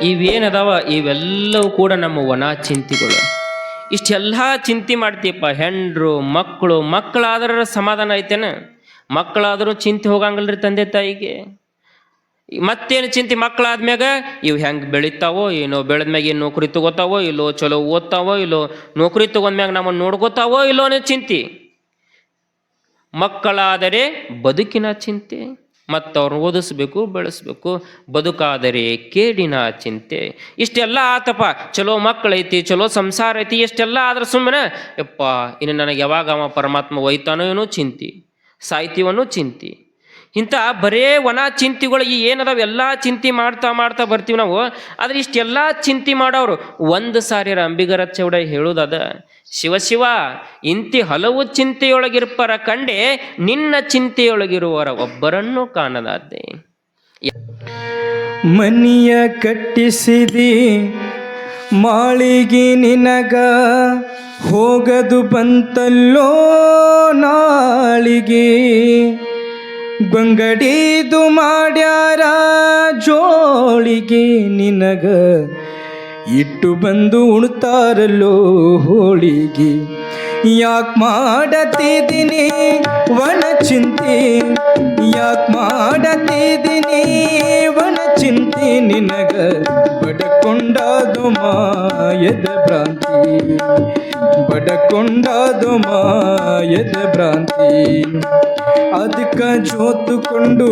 ಇವೇನದಾವ ಇವೆಲ್ಲವೂ ಕೂಡ ನಮ್ಮ ಒಣ ಚಿಂತೆಗಳು. ಇಷ್ಟೆಲ್ಲ ಚಿಂತೆ ಮಾಡ್ತೀಯಪ್ಪ. ಹೆಂಡ್ರು ಮಕ್ಕಳಾದ್ರೆ ಸಮಾಧಾನ ಐತೇನ? ಮಕ್ಕಳಾದ್ರೂ ಚಿಂತೆ ಹೋಗಂಗಿಲ್ರಿ ತಂದೆ ತಾಯಿಗೆ. ಮತ್ತೇನು ಚಿಂತೆ? ಮಕ್ಕಳಾದ್ಮ್ಯಾಗ ಇವು ಹೆಂಗೆ ಬೆಳಿತಾವೋ ಏನೋ, ಬೆಳೆದ್ಮ್ಯಾಗ ಏನು ನೌಕರಿ ತಗೋತಾವೋ ಇಲ್ಲೋ, ಚಲೋ ಓದ್ತಾವೋ ಇಲ್ಲೋ, ನೌಕರಿ ತಗೊಂಡ್ಮ್ಯಾಗ ನಮ್ಮನ್ನು ನೋಡ್ಕೋತಾವೋ ಇಲ್ಲೋ ಅನ್ನೋ ಚಿಂತೆ. ಮಕ್ಕಳಾದರೆ ಬದುಕಿನ ಚಿಂತೆ, ಮತ್ತು ಅವ್ರನ್ನ ಓದಿಸ್ಬೇಕು ಬೆಳೆಸ್ಬೇಕು. ಬದುಕಾದರೆ ಕೇಡಿನ ಚಿಂತೆ. ಇಷ್ಟೆಲ್ಲ ಆತಪ್ಪ, ಚಲೋ ಮಕ್ಕಳೈತಿ, ಚಲೋ ಸಂಸಾರ ಐತಿ, ಇಷ್ಟೆಲ್ಲ ಆದ್ರೆ ಸುಮ್ಮನೆ ಯಪ್ಪ ಇನ್ನು ನನಗೆ ಯಾವಾಗ ಅವ ಪರಮಾತ್ಮ ಒಯ್ತಾನೋ ಏನೋ ಚಿಂತೆ, ಸಾಹಿತ್ಯವನ್ನೂ ಚಿಂತೆ. ಇಂಥ ಬರೇ ಒಣ ಚಿಂತೆಗಳು ಏನದಾವ ಎಲ್ಲ ಚಿಂತೆ ಮಾಡ್ತಾ ಬರ್ತೀವಿ ನಾವು. ಆದರೆ ಇಷ್ಟೆಲ್ಲ ಚಿಂತೆ ಮಾಡೋರು ಒಂದು ಸಾರಿರ ಅಂಬಿಗರ ಚೌಡ ಹೇಳುವುದಾದ, ಶಿವ ಇಂತಿ ಹಲವು ಚಿಂತೆಯೊಳಗಿರ್ಪರ ಕಂಡೆ, ನಿನ್ನ ಚಿಂತೆಯೊಳಗಿರುವವರ ಒಬ್ಬರನ್ನು ಕಾಣದಾದೆ. ಮನಿಯ ಕಟ್ಟಿಸಿದಿ ಮಾಳಿಗೆ ನಿನಗ, ಹೋಗದು ಬಂತಲ್ಲೋ ನಾಳಿಗೆ. ಬಂಗಡಿದು ಮಾಡ್ಯಾರ ಜೋಳಿಗೆ ನಿನಗ, ಇಟ್ಟು ಬಂದು ಉಣ್ತಾರಲ್ಲೋ ಹೋಳಿಗೆ. ಯಾಕೆ ಮಾಡತಿದ್ದೀನಿ ಒಣ ಚಿಂತೆ, ಯಾಕೆ ಮಾಡತಿದ್ದೀನಿ ಒಣ ಚಿಂತೆ ನಿನಗ. ಬಡಕೊಂಡದು ಮಾಯದ ಭ್ರಾಂತಿ, ಬಡಕೊಂಡದು ಮಾಯದ ಭ್ರಾಂತಿ. ಅದಕ್ಕ ಜೋತುಕೊಂಡು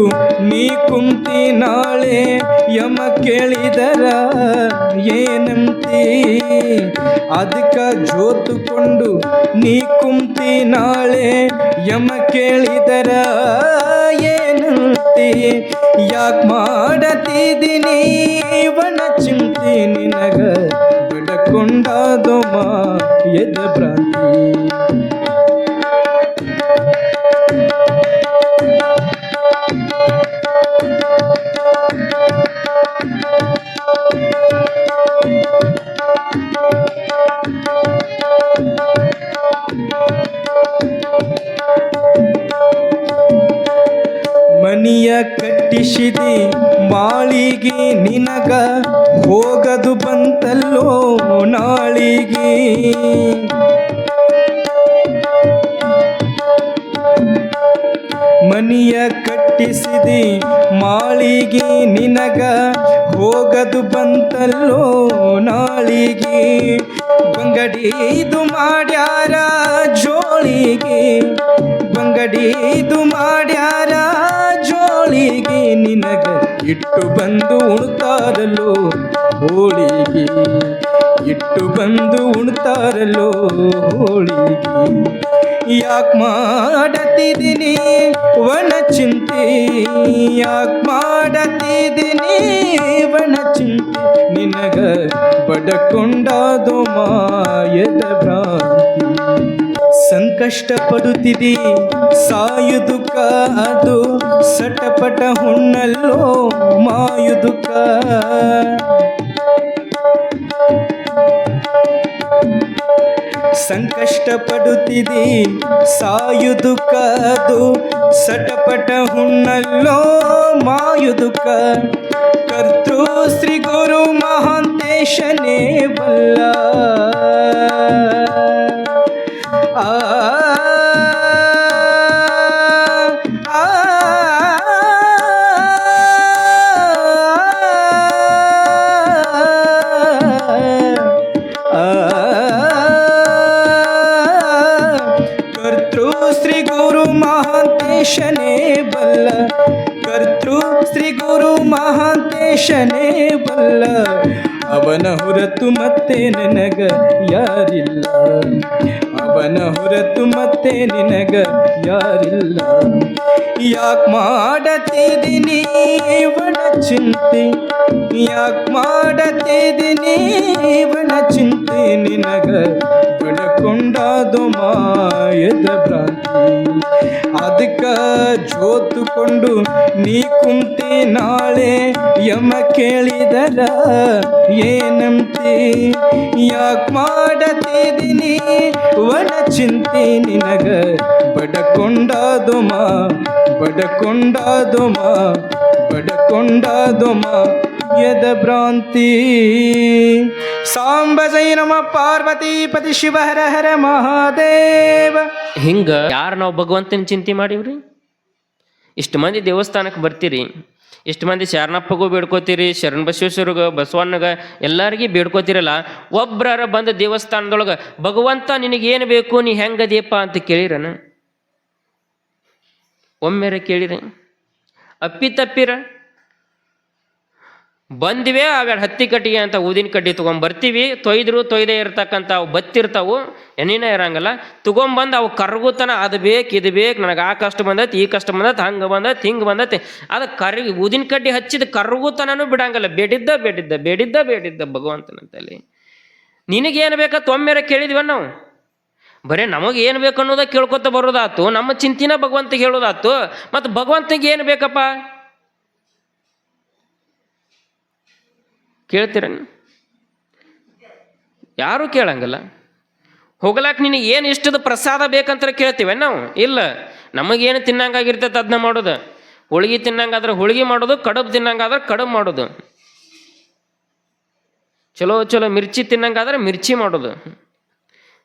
ನೀ ಕುಂತಿ ನಾಳೆ, ಯಮ ಕೇಳಿದರ ಏನಂತಿ. ಅದಕ್ಕ ಜೋತುಕೊಂಡು ನೀ ಕುಂತಿ ನಾಳೆ, ಯಮ ಕೇಳಿದರ ಏನಂತಿ. ಯಾಕೆ ಮಾಡತಿದ್ದೀನಿ ಒಣ ಚಿಂತೆ ನಿನಗ, ಬಡಕೊಂಡದು ಮಾಯದ ಭ್ರಾಂತಿ. ಮನಿಯ ಕಟ್ಟಿಸಿದಿ ಮಾಳಿಗೆ ನಿನಗ, ಹೋಗದು ಬಂತಲ್ಲೋ ನಾಳಿಗೆ. ಮನಿಯ ಕಟ್ಟಿಸಿದಿ ಮಾಳಿಗೆ ನಿನಗ, ಹೋಗದು ಬಂತಲ್ಲೋ ನಾಳಿಗೆ. ಬಂಗಡಿದು ಮಾಡ್ಯಾರ ಜೋಳಿಗೆ, ಬಂಗಡಿದು ಮಾಡ್ಯಾರ ಜೋಳಿಗೆ ನಿನಗ, ಇಟ್ಟು ಬಂದು ಉಣ್ತಾರಲ್ಲೋ ಹೋಳಿಗೆ. ಇಟ್ಟು ಬಂದು ಉಣ್ತಾರಲ್ಲೋ ಹೋಳಿಗೆ. ಯಾಕೆ ಮಾಡತಿದ್ದೀನಿ ಒಣ ಚಿಂತೆ, ಯಾಕೆ ಮಾಡತಿದ್ದೀನಿ ಒಣ ಚಿಂತೆ ನಿನಗ. ಬಡಕೊಂಡದು ಮಾಯದ ಭ್ರಾಂತಿ. ಸಂಕಷ್ಟ ಪಡುತ್ತಿದಿ ಸಾಯುದುಕ, ಅದು ಸಟಪಟ ಹುಣ್ಣಲ್ಲೋ ಮಾಯುದುಕ. ಸಂಕಷ್ಟ ಪಡುತ್ತಿದಿ ಸಾಯುದುಕ, ಅದು ಸಟಪಟ ಹುಣ್ಣಲ್ಲೋ ಮಾಯುದುಕ. ಕರ್ತೃ ಶ್ರೀ ಗುರು ಮಹಾಂತೇಶನೇ ಬಲ್ಲ. ಕರ್ತೃ ಶ್ರೀ ಗುರು ಮಹಾಂತೇಶನೇ ಬಲ್ಲ, ಕರ್ತೃ ಶ್ರೀ ಗುರು ಮಹಾಂತೇಶನೇ ಬಲ್ಲ. ಅವನ ಹೊರತು ಮತ್ತೆ ನನಗ ಯಾರಿಲ್ಲ, ಅವನ ಹೊರತು ಮತ್ತೆ ನಿನಗ ಯಾರಿಲ್ಲ. ಯಾಕೆ ಮಾಡತಿದ್ದೀನಿ ಒಣ ಚಿಂತೆ, ಯಾಕೆ ಮಾಡತಿದ್ದೀನಿ ಒಣ ಚಿಂತೆ ನಿನಗ. ಬಡಕೊಂಡದು ಮಾಯದ ಭ್ರಾಂತಿ. ಅದಕ್ಕ ಜೋತುಕೊಂಡು ನೀ ಕುಂತಿ ನಾಳೆ, ಯಮ ಕೇಳಿದರ ಏನಂತಿ. ಯಾಕೆ ಮಾಡತಿದ್ದೀನಿ ಒಣ ಚಿಂತೆ ನಿನಗ. ಬಡಕೊಂಡದು ಬಡಕೊಂಡದು ಬಡಕೊಂಡದು ಯದ ಭ್ರಾಂತಿ. ಸಾಂಬ ಜೈ ನಮ ಪಾರ್ವತಿ ಪತಿ ಶಿವ ಹರ ಹರ ಮಹಾದೇವ. ಹಿಂಗ ಯಾರು ನಾವು ಭಗವಂತನ ಚಿಂತೆ ಮಾಡೀವ್ರಿ? ಇಷ್ಟು ಮಂದಿ ದೇವಸ್ಥಾನಕ್ಕೆ ಬರ್ತೀರಿ, ಇಷ್ಟು ಮಂದಿ ಶರಣಪ್ಪಗೂ ಬೇಡ್ಕೋತೀರಿ, ಶರಣ ಬಸವೇಶ್ವರಗ ಬಸವಣ್ಣಗ ಎಲ್ಲರಿಗೂ ಬೇಡ್ಕೋತಿರಲ್ಲ. ಒಬ್ರರ ಬಂದು ದೇವಸ್ಥಾನದೊಳಗೆ ಭಗವಂತ ನಿನಗೇನು ಬೇಕು, ನೀ ಹೆಂಗದೀಪ ಅಂತ ಕೇಳಿರನ? ಒಮ್ಮೆರ ಕೇಳಿರಿ? ಅಪ್ಪಿ ತಪ್ಪಿರ ಬಂದಿವೆ ಅವೆರಡು ಹತ್ತಿ ಕಟ್ಟಿಗೆ ಅಂತ ಊದಿನ ಕಡ್ಡಿ ತೊಗೊಂಬರ್ತೀವಿ. ತೊಯ್ದೇ ಇರ್ತಕ್ಕಂಥ ಅವು ಬತ್ತಿರ್ತಾವು, ಎಣ್ಣೆನೇ ಇರಂಗಿಲ್ಲ. ತೊಗೊಂಬಂದು ಅವು ಕರ್ಗುತನ ಅದು ಬೇಕು ಇದು ಬೇಕು, ನನಗೆ ಆ ಕಷ್ಟ ಬಂದೈತಿ ಈ ಕಷ್ಟ ಬಂದೈತಿ, ಹಂಗೆ ಬಂದೈತಿ ಹಿಂಗೆ ಬಂದೈತಿ. ಅದು ಊದಿನ ಕಡ್ಡಿ ಹಚ್ಚಿದ ಕರ್ಗುತನೂ ಬಿಡಂಗಿಲ್ಲ. ಬೇಡಿದ್ದ ಭಗವಂತನಂತಲ್ಲಿ. ನಿನಗೇನು ಬೇಕಂತ ಒಮ್ಮೆರ ಕೇಳಿದ್ವ ನಾವು? ಬರೀ ನಮಗೇನು ಬೇಕು ಅನ್ನೋದ ಕೇಳ್ಕೊತ ಬರೋದಾತು, ನಮ್ಮ ಚಿಂತಿನ ಭಗವಂತಗೆ ಹೇಳೋದಾತು. ಮತ್ತು ಭಗವಂತಗೆ ಏನು ಬೇಕಪ್ಪ ಕೇಳ್ತೀರ? ಯಾರೂ ಕೇಳಂಗಿಲ್ಲ. ಹೋಗ್ಲಾಕ ನಿನಗೆ ಏನು ಇಷ್ಟದ ಪ್ರಸಾದ ಬೇಕಂತ ಕೇಳ್ತೀವಿ ನಾವು? ಇಲ್ಲ. ನಮಗೇನು ತಿನ್ನಂಗಾಗಿರ್ತೈತೆ ಅದನ್ನ ಮಾಡೋದು. ಹೋಳಿಗೆ ತಿನ್ನಂಗಾದ್ರೆ ಹೋಳಿಗೆ ಮಾಡೋದು, ಕಡುಬು ತಿನ್ನಂಗಾದ್ರೆ ಕಡುಬು ಮಾಡೋದು, ಚಲೋ ಮಿರ್ಚಿ ತಿನ್ನಂಗಾದ್ರೆ ಮಿರ್ಚಿ ಮಾಡೋದು.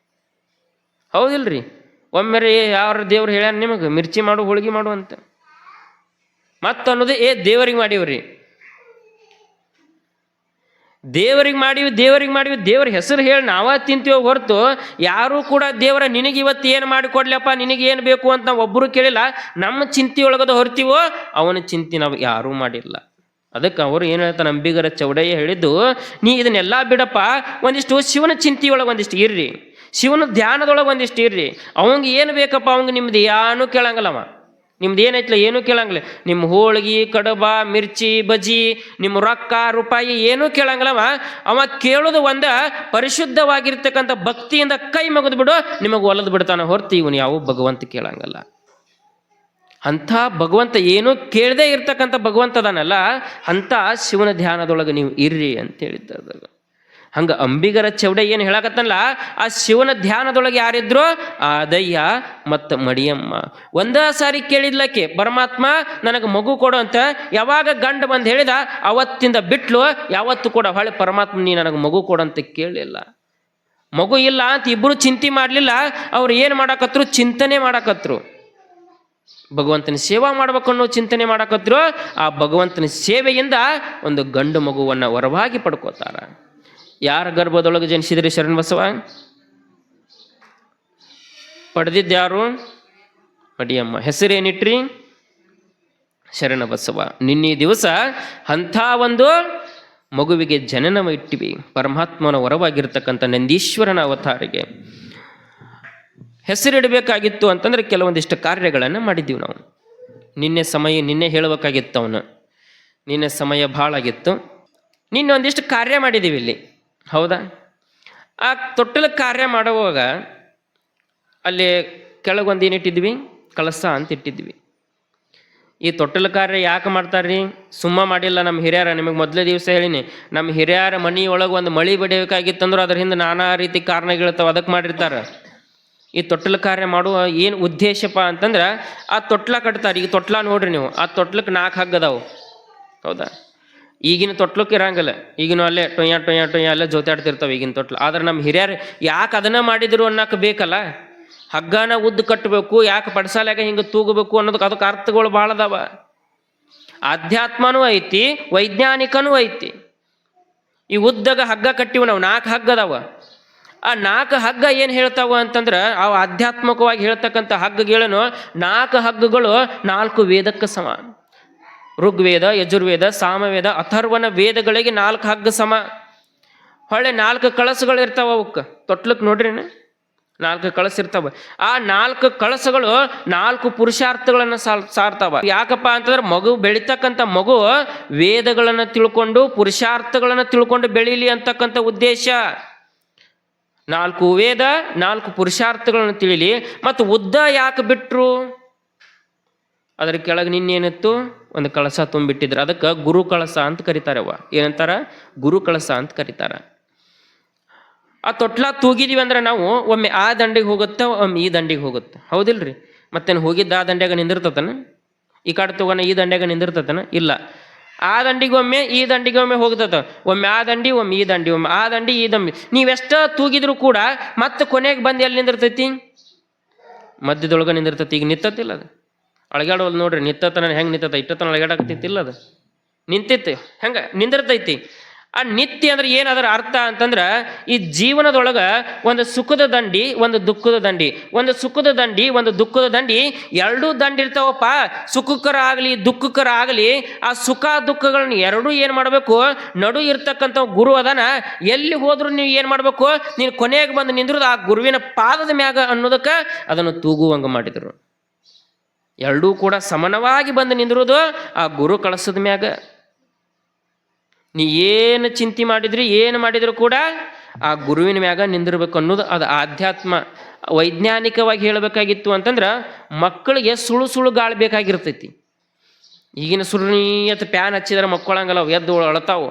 ಹೌದಿಲ್ರಿ? ಒಮ್ಮೆರೆ ಯಾರು ದೇವ್ರು ಹೇಳ್ಯಾರ ನಿಮಗೆ ಮಿರ್ಚಿ ಮಾಡು ಹೋಳಿಗೆ ಮಾಡು ಅಂತ? ಮತ್ತು ಅನ್ನೋದು ದೇವರಿಗೆ ಮಾಡೀವ್ರಿ, ದೇವರಿಗೆ ಮಾಡೀವಿ ದೇವ್ರ ಹೆಸರು ಹೇಳಿ ನಾವ ತಿಂತೀವೋ ಹೊರತು ಯಾರೂ ಕೂಡ ದೇವರ ನಿನಗೆ ಇವತ್ತು ಏನು ಮಾಡಿಕೊಡ್ಲಪ್ಪ, ನಿನಗೇನು ಬೇಕು ಅಂತ ನಾವು ಒಬ್ಬರು ಕೇಳಿಲ್ಲ. ನಮ್ಮ ಚಿಂತೆಯೊಳಗದ ಹೊರ್ತೀವೋ ಅವನ ಚಿಂತೆ ನಾವು ಯಾರೂ ಮಾಡಿಲ್ಲ. ಅದಕ್ಕೆ ಅವರು ಏನು ಹೇಳ್ತಾರೆ, ಅಂಬಿಗರ ಚೌಡಯ್ಯ ಹೇಳಿದ್ದು, ನೀ ಇದನ್ನೆಲ್ಲ ಬಿಡಪ್ಪ, ಒಂದಿಷ್ಟು ಶಿವನ ಚಿಂತೆಯೊಳಗೆ ಒಂದಿಷ್ಟು ಇರ್ರಿ, ಶಿವನ ಧ್ಯಾನದೊಳಗೆ ಒಂದಿಷ್ಟು ಇರ್ರಿ. ಅವಂಗೆ ಏನು ಬೇಕಪ್ಪ, ಅವಂಗೆ ನಿಮ್ದು ಏನೂ ಕೇಳಂಗಲ್ಲವ. ನಿಮ್ದು ಏನೈತಿಲ್ಲ ಏನೂ ಕೇಳಂಗಿಲ್ಲ. ನಿಮ್ಮ ಹೋಳಿಗೆ ಕಡಬ ಮಿರ್ಚಿ ಬಜ್ಜಿ ನಿಮ್ಮ ರೊಕ್ಕ ರೂಪಾಯಿ ಏನೂ ಕೇಳಂಗಿಲ್ಲವ. ಅವ ಕೇಳೋದು ಒಂದ ಪರಿಶುದ್ಧವಾಗಿರ್ತಕ್ಕಂಥ ಭಕ್ತಿಯಿಂದ ಕೈ ಮಗದು ಬಿಡು, ನಿಮಗೆ ಒಲದು ಬಿಡ್ತಾನೆ ಹೊರ್ತು ಇವನು ಯಾವ ಭಗವಂತ ಕೇಳಂಗಲ್ಲ. ಅಂಥ ಭಗವಂತ ಏನೂ ಕೇಳದೇ ಇರ್ತಕ್ಕಂಥ ಭಗವಂತದಾನಲ್ಲ, ಅಂಥ ಶಿವನ ಧ್ಯಾನದೊಳಗೆ ನೀವು ಇರ್ರಿ ಅಂತ ಹೇಳಿದ್ದ. ಹಂಗೆ ಅಂಬಿಗರ ಚೌಡೆ ಏನು ಹೇಳಕತ್ತಲ್ಲ, ಆ ಶಿವನ ಧ್ಯಾನದೊಳಗೆ ಯಾರಿದ್ರು? ಆದಯ್ಯ ಮತ್ತು ಮಡಿಯಮ್ಮ. ಒಂದೇ ಸಾರಿ ಕೇಳಿದ್ಲಕ್ಕೆ ಪರಮಾತ್ಮ ನನಗೆ ಮಗು ಕೊಡು ಅಂತ. ಯಾವಾಗ ಗಂಡ ಬಂದು ಹೇಳಿದ ಅವತ್ತಿಂದ ಬಿಟ್ಲು, ಯಾವತ್ತು ಕೂಡ ಹೊಳೆ ಪರಮಾತ್ಮ ನೀ ನನಗೆ ಮಗು ಕೊಡು ಅಂತ ಕೇಳಲಿಲ್ಲ. ಮಗು ಇಲ್ಲ ಅಂತ ಇಬ್ಬರು ಚಿಂತೆ ಮಾಡಲಿಲ್ಲ. ಅವ್ರು ಏನು ಮಾಡಕತ್ರು? ಚಿಂತನೆ ಮಾಡಕತ್ರು. ಭಗವಂತನ ಸೇವಾ ಮಾಡ್ಬೇಕನ್ನೋ ಚಿಂತನೆ ಮಾಡಕತ್ರು. ಆ ಭಗವಂತನ ಸೇವೆಯಿಂದ ಒಂದು ಗಂಡು ಮಗುವನ್ನು ವರವಾಗಿ ಪಡ್ಕೋತಾರ. ಯಾರ ಗರ್ಭದೊಳಗೆ ಜನಿಸಿದ್ರಿ ಶರಣಬಸವ? ಪಡೆದಿದ್ದ್ಯಾರು? ಮಡಿಯಮ್ಮ. ಹೆಸರೇನಿಟ್ರಿ? ಶರಣಬಸವ. ನಿನ್ನೆ ದಿವಸ ಅಂಥ ಒಂದು ಮಗುವಿಗೆ ಜನನ ಇಟ್ಟಿವಿ. ಪರಮಾತ್ಮನ ವರವಾಗಿರ್ತಕ್ಕಂಥ ನಂದೀಶ್ವರನ ಅವತಾರಿಗೆ ಹೆಸರಿಡಬೇಕಾಗಿತ್ತು ಅಂತಂದರೆ ಕೆಲವೊಂದಿಷ್ಟು ಕಾರ್ಯಗಳನ್ನು ಮಾಡಿದ್ದೀವಿ ನಾವು. ನಿನ್ನೆ ಹೇಳಬೇಕಾಗಿತ್ತು ಅವನು. ನಿನ್ನೆ ಸಮಯ ಭಾಳ ಆಗಿತ್ತು. ನಿನ್ನೆ ಒಂದಿಷ್ಟು ಕಾರ್ಯ ಮಾಡಿದ್ದೀವಿ ಇಲ್ಲಿ, ಹೌದಾ? ಆ ತೊಟ್ಟಲ ಕಾರ್ಯ ಮಾಡುವಾಗ ಅಲ್ಲಿ ಕೆಳಗೊಂದು ಏನಿಟ್ಟಿದ್ವಿ? ಕಳಸ ಅಂತ ಇಟ್ಟಿದ್ವಿ. ಈ ತೊಟ್ಟಲ ಕಾರ್ಯ ಯಾಕೆ ಮಾಡ್ತಾರ್ರಿ? ಸುಮ್ಮ ಮಾಡಿಲ್ಲ ನಮ್ಮ ಹಿರಿಯರ. ನಿಮಗೆ ಮೊದಲೇ ದಿವಸ ಹೇಳಿನಿ, ನಮ್ಮ ಹಿರಿಯರ ಮನೆಯೊಳಗೆ ಒಂದು ಮಳೆ ಬಡಿಬೇಕಾಗಿತ್ತಂದ್ರೆ ಅದ್ರ ಹಿಂದೆ ನಾನಾ ರೀತಿ ಕಾರಣಗಳಿರ್ತಾವೆ, ಅದಕ್ಕೆ ಮಾಡಿರ್ತಾರೆ. ಈ ತೊಟ್ಟಲ ಕಾರ್ಯ ಮಾಡುವ ಏನು ಉದ್ದೇಶಪ್ಪ ಅಂತಂದ್ರೆ, ಆ ತೊಟ್ಲ ಕಟ್ತಾರೆ. ಈಗ ತೊಟ್ಲ ನೋಡ್ರಿ ನೀವು, ಆ ತೊಟ್ಲಕ್ಕೆ 4 ಹಗ್ಗ ಅದಾವು, ಹೌದಾ? ಈಗಿನ ತೊಟ್ಲಕ್ಕೆ ಇರಂಗಿಲ್ಲ. ಈಗಿನ ಅಲ್ಲೇ ಟೊಯ್ಯ ಅಲ್ಲೇ ಜೋತಾಡ್ತಿರ್ತಾವೆ ಈಗಿನ ತೊಟ್ಲು. ಆದ್ರೆ ನಮ್ಮ ಹಿರಿಯರು ಯಾಕೆ ಅದನ್ನ ಮಾಡಿದ್ರು ಅನ್ನೋಕೆ ಬೇಕಲ್ಲ. ಹಗ್ಗನ ಉದ್ದು ಕಟ್ಟಬೇಕು, ಯಾಕೆ ಪಡ್ಸಾಲಾಗ ಹಿಂಗೆ ತೂಗಬೇಕು ಅನ್ನೋದಕ್ಕೆ ಅದಕ್ಕೆ ಅರ್ಥಗಳು ಭಾಳ ಅದಾವ. ಆಧ್ಯಾತ್ಮನೂ ಐತಿ, ವೈಜ್ಞಾನಿಕನೂ ಐತಿ. ಈ ಉದ್ದಾಗ ಹಗ್ಗ ಕಟ್ಟಿವು ನಾವು, 4 ಹಗ್ಗ ಅದಾವ. ಆ 4 ಹಗ್ಗ ಏನು ಹೇಳ್ತಾವ ಅಂತಂದ್ರೆ, ಅವು ಆಧ್ಯಾತ್ಮಿಕವಾಗಿ ಹೇಳ್ತಕ್ಕಂಥ ಹಗ್ಗಗಳೇನು 4 ಹಗ್ಗಗಳು 4 ವೇದಕ್ಕೆ ಸಮ. ಋಗ್ವೇದ, ಯಜುರ್ವೇದ, ಸಾಮವೇದ, ಅಥರ್ವಣ ವೇದಗಳಿಗೆ 4 ಹಗ್ಗ ಸಮ. ಹೊಳ್ಳೆ 4 ಕಳಸಗಳು ಇರ್ತಾವ ಅವಕ್ಕೆ. ತೊಟ್ಲಕ್ಕೆ ನೋಡ್ರಿ 4 ಕಳಸ ಇರ್ತಾವ. ಆ 4 ಕಳಸಗಳು 4 ಪುರುಷಾರ್ಥಗಳನ್ನು ಸಾರ್ತಾವ. ಯಾಕಪ್ಪ ಅಂತಂದ್ರೆ, ಮಗು ಬೆಳೀತಕ್ಕಂಥ ಮಗು ವೇದಗಳನ್ನು ತಿಳ್ಕೊಂಡು ಪುರುಷಾರ್ಥಗಳನ್ನು ತಿಳ್ಕೊಂಡು ಬೆಳೀಲಿ ಅಂತಕ್ಕಂಥ ಉದ್ದೇಶ. 4 ವೇದ 4 ಪುರುಷಾರ್ಥಗಳನ್ನು ತಿಳಿಲಿ. ಮತ್ತು ಉದ್ದ ಯಾಕೆ ಬಿಟ್ರು? ಅದ್ರ ಕೆಳಗೆ ನಿನ್ನೇನಿತ್ತು? ಒಂದು ಕಳಸ ತುಂಬಿಟ್ಟಿದ್ರು. ಅದಕ್ಕೆ ಗುರು ಕಳಸ ಅಂತ ಕರೀತಾರವ. ಏನಂತಾರ? ಗುರು ಕಳಸ ಅಂತ ಕರೀತಾರ. ಆ ತೊಟ್ಲ ತೂಗಿದೀವಿ ಅಂದ್ರೆ ನಾವು ಒಮ್ಮೆ ಆ ದಂಡಿಗೆ ಹೋಗುತ್ತೆ, ಒಮ್ಮೆ ಈ ದಂಡಿಗೆ ಹೋಗುತ್ತೆ, ಹೌದಿಲ್ರಿ? ಮತ್ತೇನು ಹೋಗಿದ್ದ ಆ ದಂಡ್ಯಾಗ ನಿಂದಿರ್ತತನ? ಈ ಕಡೆ ತಗೋಣ ಈ ದಂಡ್ಯಾಗ ನಿಂದಿರ್ತತನ? ಇಲ್ಲ. ಆ ದಂಡಿಗೊಮ್ಮೆ ಈ ದಂಡಿಗೊಮ್ಮೆ ಹೋಗ್ತದ, ಒಮ್ಮೆ ಆ ದಂಡಿ ಒಮ್ಮೆ ಈ ದಂಡಿ, ಒಮ್ಮೆ ಆ ದಂಡಿ ಈ ದಂಡಿ. ನೀವೆಷ್ಟ ತೂಗಿದ್ರು ಕೂಡ ಮತ್ತೆ ಕೊನೆಗೆ ಬಂದು ಎಲ್ಲಿ ನಿಂದಿರ್ತೈತಿ? ಮಧ್ಯದೊಳಗೆ ನಿಂದಿರ್ತೈತಿ. ಈಗ ನಿಂತತಿಲ್ಲ ಅದು, ಅಳಗಾಡೋದು ನೋಡ್ರಿ, ನಿತ್ತತನ ಹೆಂಗೆ ನಿಂತತ, ಇಟ್ಟತನ ಅಳಗಾಡಕತ್ತಿಲ್ಲ ಅದು, ನಿಂತಿತ್ತು ಹೆಂಗೆ ನಿಂದಿರ್ತೈತಿ. ಆ ನಿತ್ಯ ಅಂದ್ರೆ ಏನದರ ಅರ್ಥ ಅಂತಂದ್ರೆ, ಈ ಜೀವನದೊಳಗೆ ಒಂದು ಸುಖದ ದಂಡಿ, ಒಂದು ದುಃಖದ ದಂಡಿ, ಒಂದು ಸುಖದ ದಂಡಿ, ಒಂದು ದುಃಖದ ದಂಡಿ, ಎರಡೂ ದಂಡಿ ಇರ್ತಾವಪ್ಪ. ಸುಖಕರ ಆಗಲಿ ದುಃಖಕರ ಆಗಲಿ, ಆ ಸುಖ ದುಃಖಗಳನ್ನ ಎರಡೂ ಏನು ಮಾಡಬೇಕು? ನಡು ಇರ್ತಕ್ಕಂಥ ಗುರು ಅದನ, ಎಲ್ಲಿ ಹೋದ್ರು ನೀವು ಏನು ಮಾಡಬೇಕು? ನೀನು ಕೊನೆಗೆ ಬಂದು ನಿಂದ್ರದು ಆ ಗುರುವಿನ ಪಾದದ ಮ್ಯಾಗ ಅನ್ನೋದಕ್ಕೆ ಅದನ್ನು ತೂಗುವಂಗೆ ಮಾಡಿದರು. ಎರಡೂ ಕೂಡ ಸಮಾನವಾಗಿ ಬಂದು ನಿಂದಿರೋದು ಆ ಗುರು ಕಳಸದ ಮ್ಯಾಗ. ನೀ ಏನು ಚಿಂತೆ ಮಾಡಿದ್ರಿ, ಏನು ಮಾಡಿದ್ರು ಕೂಡ ಆ ಗುರುವಿನ ಮ್ಯಾಗ ನಿಂದಿರ್ಬೇಕು ಅನ್ನೋದು ಅದು ಆಧ್ಯಾತ್ಮ. ವೈಜ್ಞಾನಿಕವಾಗಿ ಹೇಳಬೇಕಾಗಿತ್ತು ಅಂತಂದ್ರೆ, ಮಕ್ಕಳಿಗೆ ಸುಳು ಸುಳು ಗಾಳಿ ಬೇಕಾಗಿರ್ತೈತಿ. ಈಗಿನ ಸುರುನಿಯತ್ ಪ್ಯಾನ್ ಹಚ್ಚಿದ್ರೆ ಮಕ್ಕಳಂಗಲ್ಲ, ಎದ್ದು ಅಳತಾವು.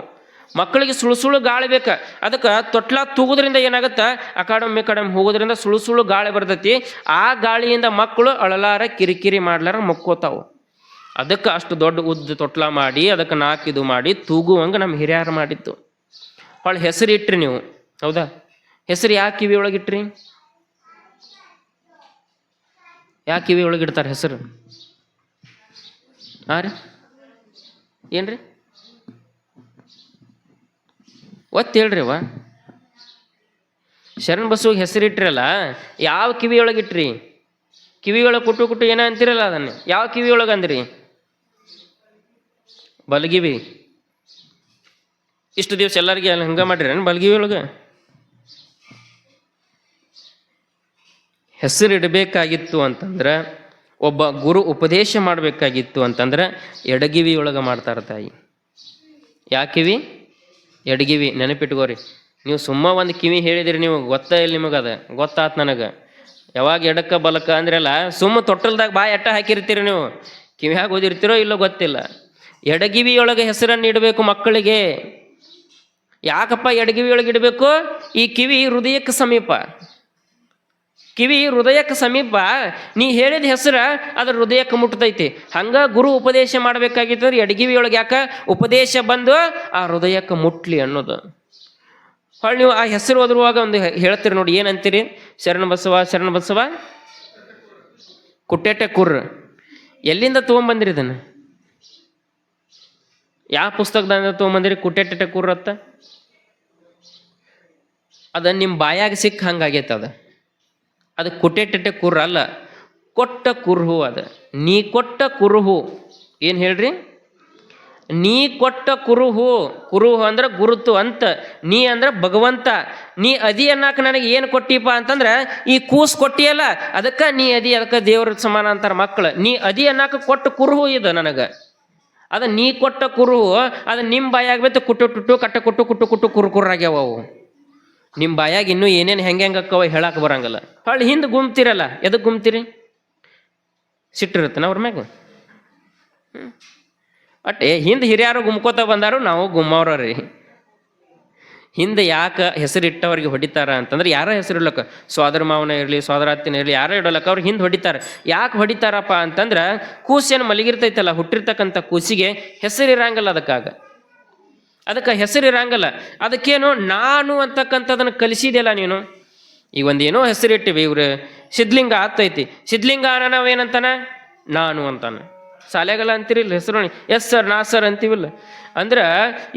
ಮಕ್ಕಳಿಗೆ ಸುಳು ಸುಳು ಗಾಳಿ ಬೇಕು. ಅದಕ್ಕೆ ತೊಟ್ಲ ತೂಗೋದ್ರಿಂದ ಏನಾಗುತ್ತೆ? ಅಕಾಡೆಮಿ ಹೋಗೋದ್ರಿಂದ ಸುಳು ಸುಳು ಗಾಳಿ ಬರ್ತೈತಿ. ಆ ಗಾಳಿಯಿಂದ ಮಕ್ಕಳು ಅಳಲಾರ ಕಿರಿಕಿರಿ ಮಾಡ್ಲಾರ ಮಕ್ಕೋತಾವು. ಅದಕ್ಕೆ ಅಷ್ಟು ದೊಡ್ಡ ಉದ್ದ ತೊಟ್ಲ ಮಾಡಿ ಅದಕ್ಕೆ 4 ಇದು ಮಾಡಿ ತೂಗುವಂಗೆ ನಮ್ಮ ಹಿರಿಯರು ಮಾಡಿತ್ತು. ಹೊಳ್ಳಿ ಹೆಸರು ಇಟ್ರಿ ನೀವು, ಹೌದಾ? ಹೆಸರು ಯಾಕೆ ಕಿವಿ ಒಳಗಿಟ್ರಿ? ಯಾಕೆ ಕಿವಿ ಒಳಗಿಡ್ತಾರೆ ಹೆಸರು? ರೀ ಏನ್ರಿ ಒತ್ತು ಹೇಳ್ರಿ ಅವ. ಶರಣ ಬಸವಿಗೆ ಹೆಸರಿಟ್ರಲ್ಲ, ಯಾವ ಕಿವಿ ಒಳಗಿಟ್ರಿ? ಕಿವಿ ಒಳಗೆ ಕುಟ್ಟು ಕುಟ್ಟು ಏನೋ ಅಂತಿರಲ್ಲ, ಅದನ್ನೇ ಯಾವ ಕಿವಿ ಒಳಗೆ ಅಂದ್ರಿ? ಬಲಗಿವಿ. ಇಷ್ಟು ದಿವಸ ಎಲ್ಲರಿಗೆ ಅಲ್ಲಿ ಹಂಗ ಮಾಡ್ರಿ ಬಲಗಿವಿ ಒಳಗೆ? ಹೆಸರಿಡಬೇಕಾಗಿತ್ತು ಅಂತಂದ್ರೆ, ಒಬ್ಬ ಗುರು ಉಪದೇಶ ಮಾಡಬೇಕಾಗಿತ್ತು ಅಂತಂದ್ರೆ ಎಡಗಿವಿ ಒಳಗೆ ಮಾಡ್ತಾರೆ ತಾಯಿ. ಯಾಕಿವಿ? ಎಡಗಿವಿ. ನೆನಪಿಟ್ಕೋರಿ. ನೀವು ಸುಮ್ಮ ಒಂದು ಕಿವಿ ಹೇಳಿದಿರಿ, ನೀವು ಗೊತ್ತಾ ಇಲ್ಲ ನಿಮಗದ? ಗೊತ್ತಾತ್ ನನಗೆ. ಯಾವಾಗ ಎಡಕ್ಕ ಬಲಕ್ಕ ಅಂದ್ರಲ್ಲ, ಸುಮ್ಮ ತೊಟ್ಟಲ್ದಾಗ ಬಾಯಿ ಎಟ್ಟ ಹಾಕಿರ್ತೀರಿ ನೀವು, ಕಿವಿಯಾಗ ಓದಿರ್ತೀರೋ ಇಲ್ಲೋ ಗೊತ್ತಿಲ್ಲ. ಎಡಗಿವಿಯೊಳಗೆ ಹೆಸರನ್ನು ಇಡಬೇಕು ಮಕ್ಕಳಿಗೆ. ಯಾಕಪ್ಪ ಎಡಗಿವಿಯೊಳಗೆ ಇಡಬೇಕು? ಈ ಕಿವಿ ಹೃದಯಕ್ಕೆ ಸಮೀಪ. ಕಿವಿ ಹೃದಯಕ್ಕೆ ಸಮೀಪ. ನೀ ಹೇಳಿದ ಹೆಸರು ಅದ್ರ ಹೃದಯಕ್ಕೆ ಮುಟ್ತೈತಿ. ಹಂಗ ಗುರು ಉಪದೇಶ ಮಾಡಬೇಕಾಗಿತ್ತಂದ್ರೆ ಎಡಗಿವಿಯೊಳಗೆ ಯಾಕೆ ಉಪದೇಶ ಬಂದು ಆ ಹೃದಯಕ್ಕೆ ಮುಟ್ಲಿ ಅನ್ನೋದು. ಹೊಳ್ಳಿ ನೀವು ಆ ಹೆಸರು ಓದುವಾಗ ಒಂದು ಹೇಳ್ತೀರಿ ನೋಡಿ, ಏನಂತೀರಿ? ಶರಣ ಬಸವ ಶರಣ ಬಸವ ಕುಟ್ಟೆಟ್ಟೆ ಕುರ್ರ. ಎಲ್ಲಿಂದ ತೊಗೊಂಬಂದಿರಿ ಇದನ್ನು? ಯಾವ ಪುಸ್ತಕದಿಂದ ತೊಗೊಂಬಂದಿರಿ? ಕುಟ್ಟೆಟ್ಟೆ ಕುರ್ರತ್ತ. ಅದ ನಿಮ್ಮ ಬಾಯಾಗ ಸಿಕ್ಕ ಹಂಗಾಗೈತೆ. ಅದು ಕುಟ್ಟೆಟ್ಟೆ ಕುರ್ರ ಅಲ್ಲ, ಕೊಟ್ಟ ಕುರುಹು. ಅದು ನೀ ಕೊಟ್ಟ ಕುರುಹು. ಏನು ಹೇಳ್ರಿ? ನೀ ಕೊಟ್ಟ ಕುರುಹು. ಕುರುಹು ಅಂದ್ರೆ ಗುರುತು ಅಂತ. ನೀ ಅಂದ್ರೆ ಭಗವಂತ. ನೀ ಅದಿ ಅನ್ನಕ ನನಗೆ ಏನು ಕೊಟ್ಟಿಪ್ಪ ಅಂತಂದ್ರೆ ಈ ಕೂಸು ಕೊಟ್ಟಿಯಲ್ಲ, ಅದಕ್ಕೆ ನೀ ಅದಿ, ಅದಕ್ಕೆ ದೇವ್ರ ಸಮಾನ ಅಂತಾರೆ ಮಕ್ಕಳು. ನೀ ಅದಿ ಅನ್ನಕ ಕೊಟ್ಟ ಕುರುಹು ಇದು ನನಗೆ. ಅದು ನೀ ಕೊಟ್ಟ ಕುರುಹು. ಅದು ನಿಮ್ಮ ಬಾಯಾಗ ಬೇತು ಕುಟ್ಟು ಟುಟ್ಟು ಕಟ್ಟ ಕುಟ್ಟು ಕುಟ್ಟು ಕುಟ್ಟು ಕುರ್ಕುರ್ರಾಗ್ಯಾವ ಅವು. ನಿಮ್ಮ ಬಾಯಾಗ ಇನ್ನೂ ಏನೇನು ಹೆಂಗೆ ಅಕ್ಕವ ಹೇಳಕ್ಕೆ ಬರಂಗಲ್ಲ. ಹೊಳ್ಳಿ ಹಿಂದೆ ಗುಮ್ತಿರಲ್ಲ, ಎದಕ್ಕೆ ಗುಮ್ತೀರಿ? ಸಿಟ್ಟಿರುತ್ತನ ಅವ್ರ ಮ್ಯಾಗ? ಅಟ್ಟೆ ಹಿಂದೆ ಹಿರಿಯಾರು ಗುಮ್ಕೋತ ಬಂದಾರು, ನಾವು ಗುಮ್ಮವ್ರಿ. ಹಿಂದೆ ಯಾಕೆ ಹೆಸರಿಟ್ಟವ್ರಿಗೆ ಹೊಡಿತಾರ ಅಂತಂದ್ರೆ, ಯಾರ ಹೆಸರು ಇಡ್ಲಕ್ಕ, ಸೋದರ ಮಾವನ ಇರಲಿ ಸೋದರ ಅತ್ತಿನ ಇರಲಿ ಯಾರೋ ಇಡೋಲಕ್ಕ ಅವ್ರಿಗೆ ಹಿಂದೆ ಹೊಡಿತಾರೆ. ಯಾಕೆ ಹೊಡಿತಾರಪ್ಪ ಅಂತಂದ್ರೆ, ಕೂಸೇನು ಮಲಗಿರ್ತೈತಲ್ಲ, ಹುಟ್ಟಿರ್ತಕ್ಕಂಥ ಕೂಸಿಗೆ ಹೆಸರಿರಂಗಲ್ಲ. ಅದಕ್ಕೆ ಹೆಸರಿರಂಗಲ್ಲ. ಅದಕ್ಕೇನು ನಾನು ಅಂತಕ್ಕಂಥದನ್ನು ಕಲಿಸಿದೆಯಲ್ಲ ನೀನು. ಈಗ ಒಂದೇನೋ ಹೆಸರಿಟ್ಟಿವಿ, ಇವ್ರು ಸಿದ್ಲಿಂಗ ಆಗ್ತೈತಿ. ಸಿದ್ಲಿಂಗ ನಾವೇನಂತಾನ? ನಾನು ಅಂತಾನ. ಶಾಲೆಗಲ್ಲ ಅಂತಿರಿಲ್ಲ ಹೆಸರು? ಎಸ್ ಸರ್, ನಾ ಸರ್ ಅಂತೀವಿಲ್ಲ. ಅಂದ್ರೆ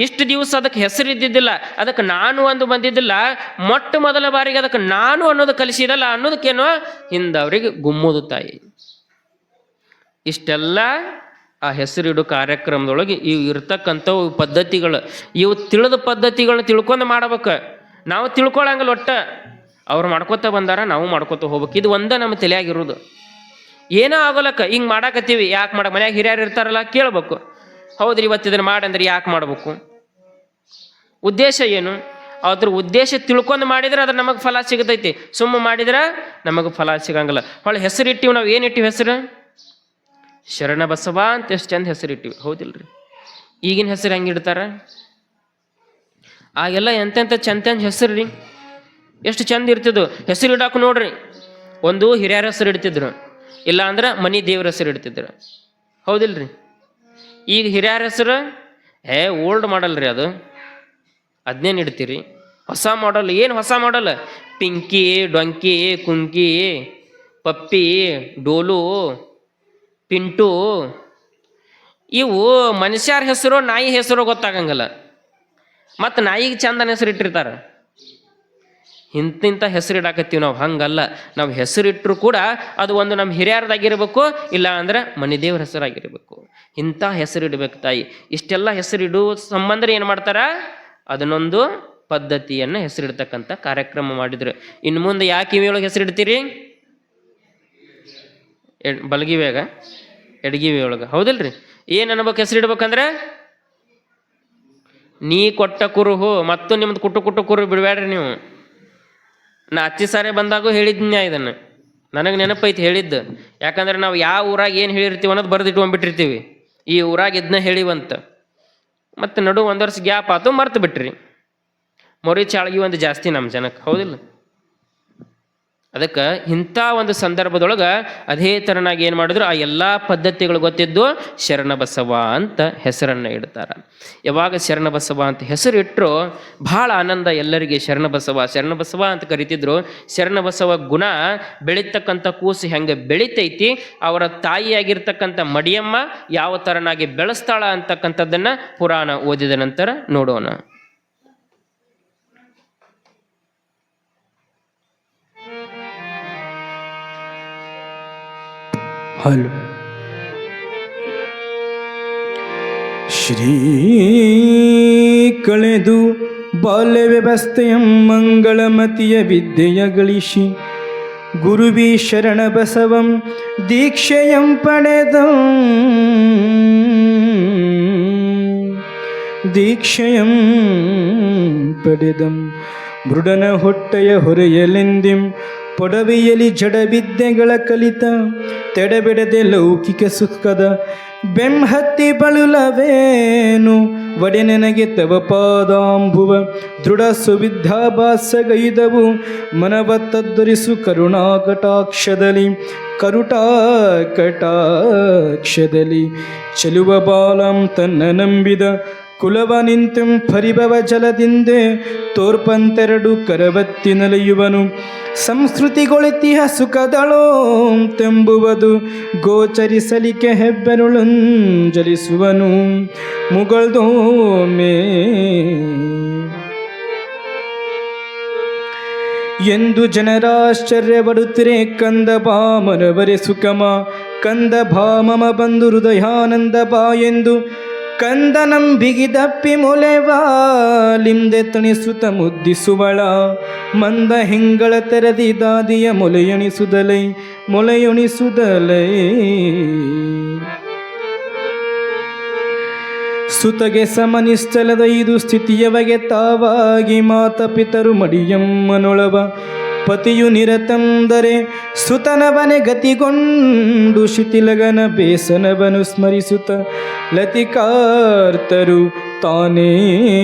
ಇಷ್ಟು ದಿವಸ ಅದಕ್ಕೆ ಹೆಸರು ಇದ್ದಿದ್ದಿಲ್ಲ, ಅದಕ್ಕೆ ನಾನು ಒಂದು ಬಂದಿದ್ದಿಲ್ಲ. ಮೊಟ್ಟ ಮೊದಲ ಬಾರಿಗೆ ಅದಕ್ಕೆ ನಾನು ಅನ್ನೋದು ಕಲಿಸಿದಲ್ಲ ಅನ್ನೋದಕ್ಕೇನೋ ಹಿಂದೆ ಅವ್ರಿಗೆ ಗುಮ್ಮೋದು ತಾಯಿ. ಇಷ್ಟೆಲ್ಲ ಆ ಹೆಸರಿಡು ಕಾರ್ಯಕ್ರಮದೊಳಗೆ ಇವು ಇರ್ತಕ್ಕಂಥವು ಪದ್ಧತಿಗಳು. ಇವು ತಿಳಿದ ಪದ್ಧತಿಗಳನ್ನ ತಿಳ್ಕೊಂಡು ಮಾಡ್ಬೇಕು. ನಾವು ತಿಳ್ಕೊಳಂಗಲ್ಲ ಒಟ್ಟ. ಅವ್ರು ಮಾಡ್ಕೊತ ಬಂದಾರ, ನಾವು ಮಾಡ್ಕೊತ ಹೋಗ್ಬೇಕು. ಇದು ಒಂದೇ ನಮ್ಮ ತಲೆಯಾಗಿರೋದು. ಏನೋ ಆಗೋಲಕ್ಕ ಹಿಂಗೆ ಮಾಡಾಕತ್ತೀವಿ. ಯಾಕೆ ಮಾಡಕ್ಕೆ? ಮನ್ಯಾಗ ಹಿರಿಯರು ಇರ್ತಾರಲ್ಲ, ಕೇಳ್ಬೇಕು. ಹೌದ್ರಿ ಇವತ್ತು ಇದನ್ನು ಮಾಡಂದ್ರೆ ಯಾಕೆ ಮಾಡ್ಬೇಕು? ಉದ್ದೇಶ ಏನು? ಅದ್ರ ಉದ್ದೇಶ ತಿಳ್ಕೊಂಡು ಮಾಡಿದ್ರೆ ಅದ್ರ ನಮಗೆ ಫಲ ಸಿಗತೈತಿ. ಸುಮ್ಮ ಮಾಡಿದ್ರೆ ನಮಗೆ ಫಲ ಸಿಗಂಗಿಲ್ಲ. ಹೊಳ್ಳಿ ಹೆಸರಿಟ್ಟಿವಿ. ನಾವು ಏನಿಟ್ಟಿವಿ ಹೆಸರು? ಶರಣ ಬಸವ ಅಂತ ಎಷ್ಟು ಚಂದ ಹೆಸರಿಟ್ಟಿವಿ, ಹೌದಿಲ್ರಿ? ಈಗಿನ ಹೆಸರು ಹೆಂಗೆ ಇಡ್ತಾರ? ಆಗೆಲ್ಲ ಎಂತೆಂಥ ಚಂದ ಹೆಸರು ರೀ, ಎಷ್ಟು ಚಂದ ಇರ್ತಿದ್ವು. ಹೆಸರು ಇಡಾಕು ನೋಡ್ರಿ, ಒಂದು ಹಿರಿಯರ ಹೆಸರು ಇಡ್ತಿದ್ರು, ಇಲ್ಲ ಅಂದ್ರೆ ಮನಿ ದೇವ್ರ ಹೆಸರು ಇಡ್ತಿದ್ರು, ಹೌದಿಲ್ರಿ? ಈಗ ಹಿರಿಯರ ಹೆಸರು ಓಲ್ಡ್ ಮಾಡಲ್ ರೀ ಅದು, ಅದನ್ನೇನು ಇಡ್ತೀರಿ? ಹೊಸ ಮಾಡಲ್. ಏನು ಹೊಸ ಮಾಡಲ್? ಪಿಂಕಿ, ಡೊಂಕಿ, ಕುಂಕಿ, ಪಪ್ಪಿ, ಡೋಲು, ಪಿಂಟು, ಇವು ಮನುಷ್ಯರ ಹೆಸರು ನಾಯಿ ಹೆಸರು ಗೊತ್ತಾಗಂಗಿಲ್ಲ. ಮತ್ತು ನಾಯಿಗೆ ಚಂದನ ಹೆಸರು ಇಟ್ಟಿರ್ತಾರೆ. ಇಂತಿಂಥ ಹೆಸರು ಇಡಾಕತ್ತೀವಿ ನಾವು. ಹಂಗಲ್ಲ, ನಾವು ಹೆಸರಿಟ್ಟರು ಕೂಡ ಅದು ಒಂದು ನಮ್ಮ ಹಿರಿಯರದಾಗಿರ್ಬೇಕು, ಇಲ್ಲ ಅಂದ್ರೆ ಮನೆ ದೇವ್ರ ಹೆಸರಾಗಿರ್ಬೇಕು. ಇಂಥ ಹೆಸರು ಇಡಬೇಕು ತಾಯಿ. ಇಷ್ಟೆಲ್ಲ ಹೆಸರಿಡುವ ಸಂಬಂಧ ಏನು ಮಾಡ್ತಾರ? ಅದನ್ನೊಂದು ಪದ್ಧತಿಯನ್ನು ಹೆಸರಿಡ್ತಕ್ಕಂಥ ಕಾರ್ಯಕ್ರಮ ಮಾಡಿದ್ರು. ಇನ್ನು ಮುಂದೆ ಯಾಕೆ ಕಿವಿಯೊಳಗೆ ಹೆಸರಿಡ್ತೀರಿ? ಬಲಗಿವ್ಯಾಗ, ಎಡಗಿವಿ ಒಳಗೆ, ಹೌದಿಲ್ರಿ? ಏನು ಅನ್ಬೇಕು ಹೆಸರಿಡ್ಬೇಕಂದ್ರೆ? ನೀ ಕೊಟ್ಟ ಕುರುಹು ಮತ್ತು ನಿಮ್ದು ಕುಟ್ಟು ಕುರು ಬಿಡಬೇಡ್ರಿ ನೀವು. ನಾ ಅಚ್ಚಿ ಸಾರೆ ಬಂದಾಗೂ ಹೇಳಿದ್ನ್ಯಾ ಇದನ್ನು, ನನಗೆ ನೆನಪೈತಿ ಹೇಳಿದ್ದು. ಯಾಕಂದ್ರೆ ನಾವು ಯಾವ ಊರಾಗ ಏನು ಹೇಳಿರ್ತೀವಿ ಅನ್ನೋದು ಬರೆದಿಟ್ಕೊಂಡ್ಬಿಟ್ಟಿರ್ತೀವಿ. ಈ ಊರಾಗ ಇದನ್ನ ಹೇಳಿವಂತ, ಮತ್ತು ನಡು ಒಂದು ವರ್ಷ ಗ್ಯಾಪ್ ಆಯ್ತು, ಮರ್ತು ಬಿಟ್ರಿ. ಮೊರಿ ಚಾಳ್ಗಿ ಒಂದು ಜಾಸ್ತಿ ನಮ್ಮ ಜನಕ್ಕೆ, ಹೌದಿಲ್ಲ? ಅದಕ್ಕೆ ಇಂಥ ಒಂದು ಸಂದರ್ಭದೊಳಗೆ ಅದೇ ಥರನಾಗಿ ಏನು ಮಾಡಿದ್ರು, ಆ ಎಲ್ಲ ಪದ್ಧತಿಗಳು ಗೊತ್ತಿದ್ದು ಶರಣಬಸವ ಅಂತ ಹೆಸರನ್ನು ಇಡ್ತಾರೆ. ಯಾವಾಗ ಶರಣಬಸವ ಅಂತ ಹೆಸರು ಇಟ್ಟರು ಭಾಳ ಆನಂದ ಎಲ್ಲರಿಗೆ. ಶರಣಬಸವ ಅಂತ ಕರಿತಿದ್ರು. ಶರಣಬಸವ ಗುಣ ಬೆಳೀತಕ್ಕಂಥ ಕೂಸು ಹೆಂಗೆ ಬೆಳಿತೈತಿ, ಅವರ ತಾಯಿಯಾಗಿರ್ತಕ್ಕಂಥ ಮಡಿಯಮ್ಮ ಯಾವ ಥರನಾಗಿ ಬೆಳೆಸ್ತಾಳ ಅಂತಕ್ಕಂಥದ್ದನ್ನು ಪುರಾಣ ಓದಿದ ನಂತರ ನೋಡೋಣ. ಹಲೋ. ಶ್ರೀ ಕಳೆದು ಬಾಲ್ಯ ವ್ಯವಸ್ಥೆಯ ಮಂಗಳಮತಿಯ ವಿದ್ಯೆಯ ಗಳಿಸಿ ಗುರುವಿ ಶರಣ ಬಸವಂ ದೀಕ್ಷೆಯಂ ಪಡೆದಂ ಮೃಡನ ಹೊಟ್ಟೆಯ ಹೊರೆಯಲೆಂದಿಂ ಪೊಡವೆಯಲಿ ಜಡವಿದ್ಯೆಗಳ ಕಲಿತ ತೆಡಬಿಡದೆ ಲೌಕಿಕ ಸುಖದ ಬೆಂಹತ್ತಿ ಬಳುಲವೇನು ಒಡೆ ನನಗೆ ತವ ಪಾದಾಂಬುವ ದೃಢ ಸುವಿದ್ಯಾಭಾಸಗೈದವು ಮನವತ್ತದ್ದರಿಸು ಕರುಣಾಕಟಾಕ್ಷದಲ್ಲಿ ಚೆಲುವ ಬಾಲಂ ತನ್ನ ನಂಬಿದ ಕುಲವ ನಿಂತೆಂ ಪರಿಭವ ಜಲದಿಂದೆ ತೋರ್ಪಂತೆರಡು ಕರವತ್ತಿನಲೆಯುವನು ಸಂಸ್ಕೃತಿಗೊಳಿತಿಹ ಸುಖದಳೋಂ ತೆಂಬುವುದು ಗೋಚರಿಸಲಿಕ್ಕೆ ಹೆಬ್ಬೆರುಳಂಜಲಿಸುವನು ಮುಗಳ್ದೋಮೆ ಎಂದು ಜನರಾಶ್ಚರ್ಯಪಡುತ್ತಿರೆ. ಕಂದ ಭಾಮನವರೆ ಸುಖಮ ಕಂದ ಭಾಮಮ ಬಂದು ಹೃದಯಾನಂದ ಬಾ ಎಂದು ಕಂದನಂ ಬಿಗಿದಪ್ಪಿ ಮೊಲೆವಾಲಿಂದೆ ತಣಿಸುತ್ತ ಮುದ್ದಿಸುವಳ ಮಂದ ಹೆಂಗಳ ತೆರದಿ ದಾದಿಯ ಮೊಲೆಯಣಿಸುದಲೈ ಸುತಗೆ ಸಮನಿಶ್ಚಲದ ಇದು ಸ್ಥಿತಿಯವಗೆ ತಾವಾಗಿ ಮಾತಪಿತರು ಮಡಿಯಮ್ಮನೊಳವ ಪತಿಯು ನಿರತಂದರೆ ಸುತನವನೆ ಗತಿಗೊಂಡು ಶಿಥಿಲಗನ ಬೇಸನವನು ಸ್ಮರಿಸುತ್ತ ಲತಿಕಾರ್ತರು ತಾನೇ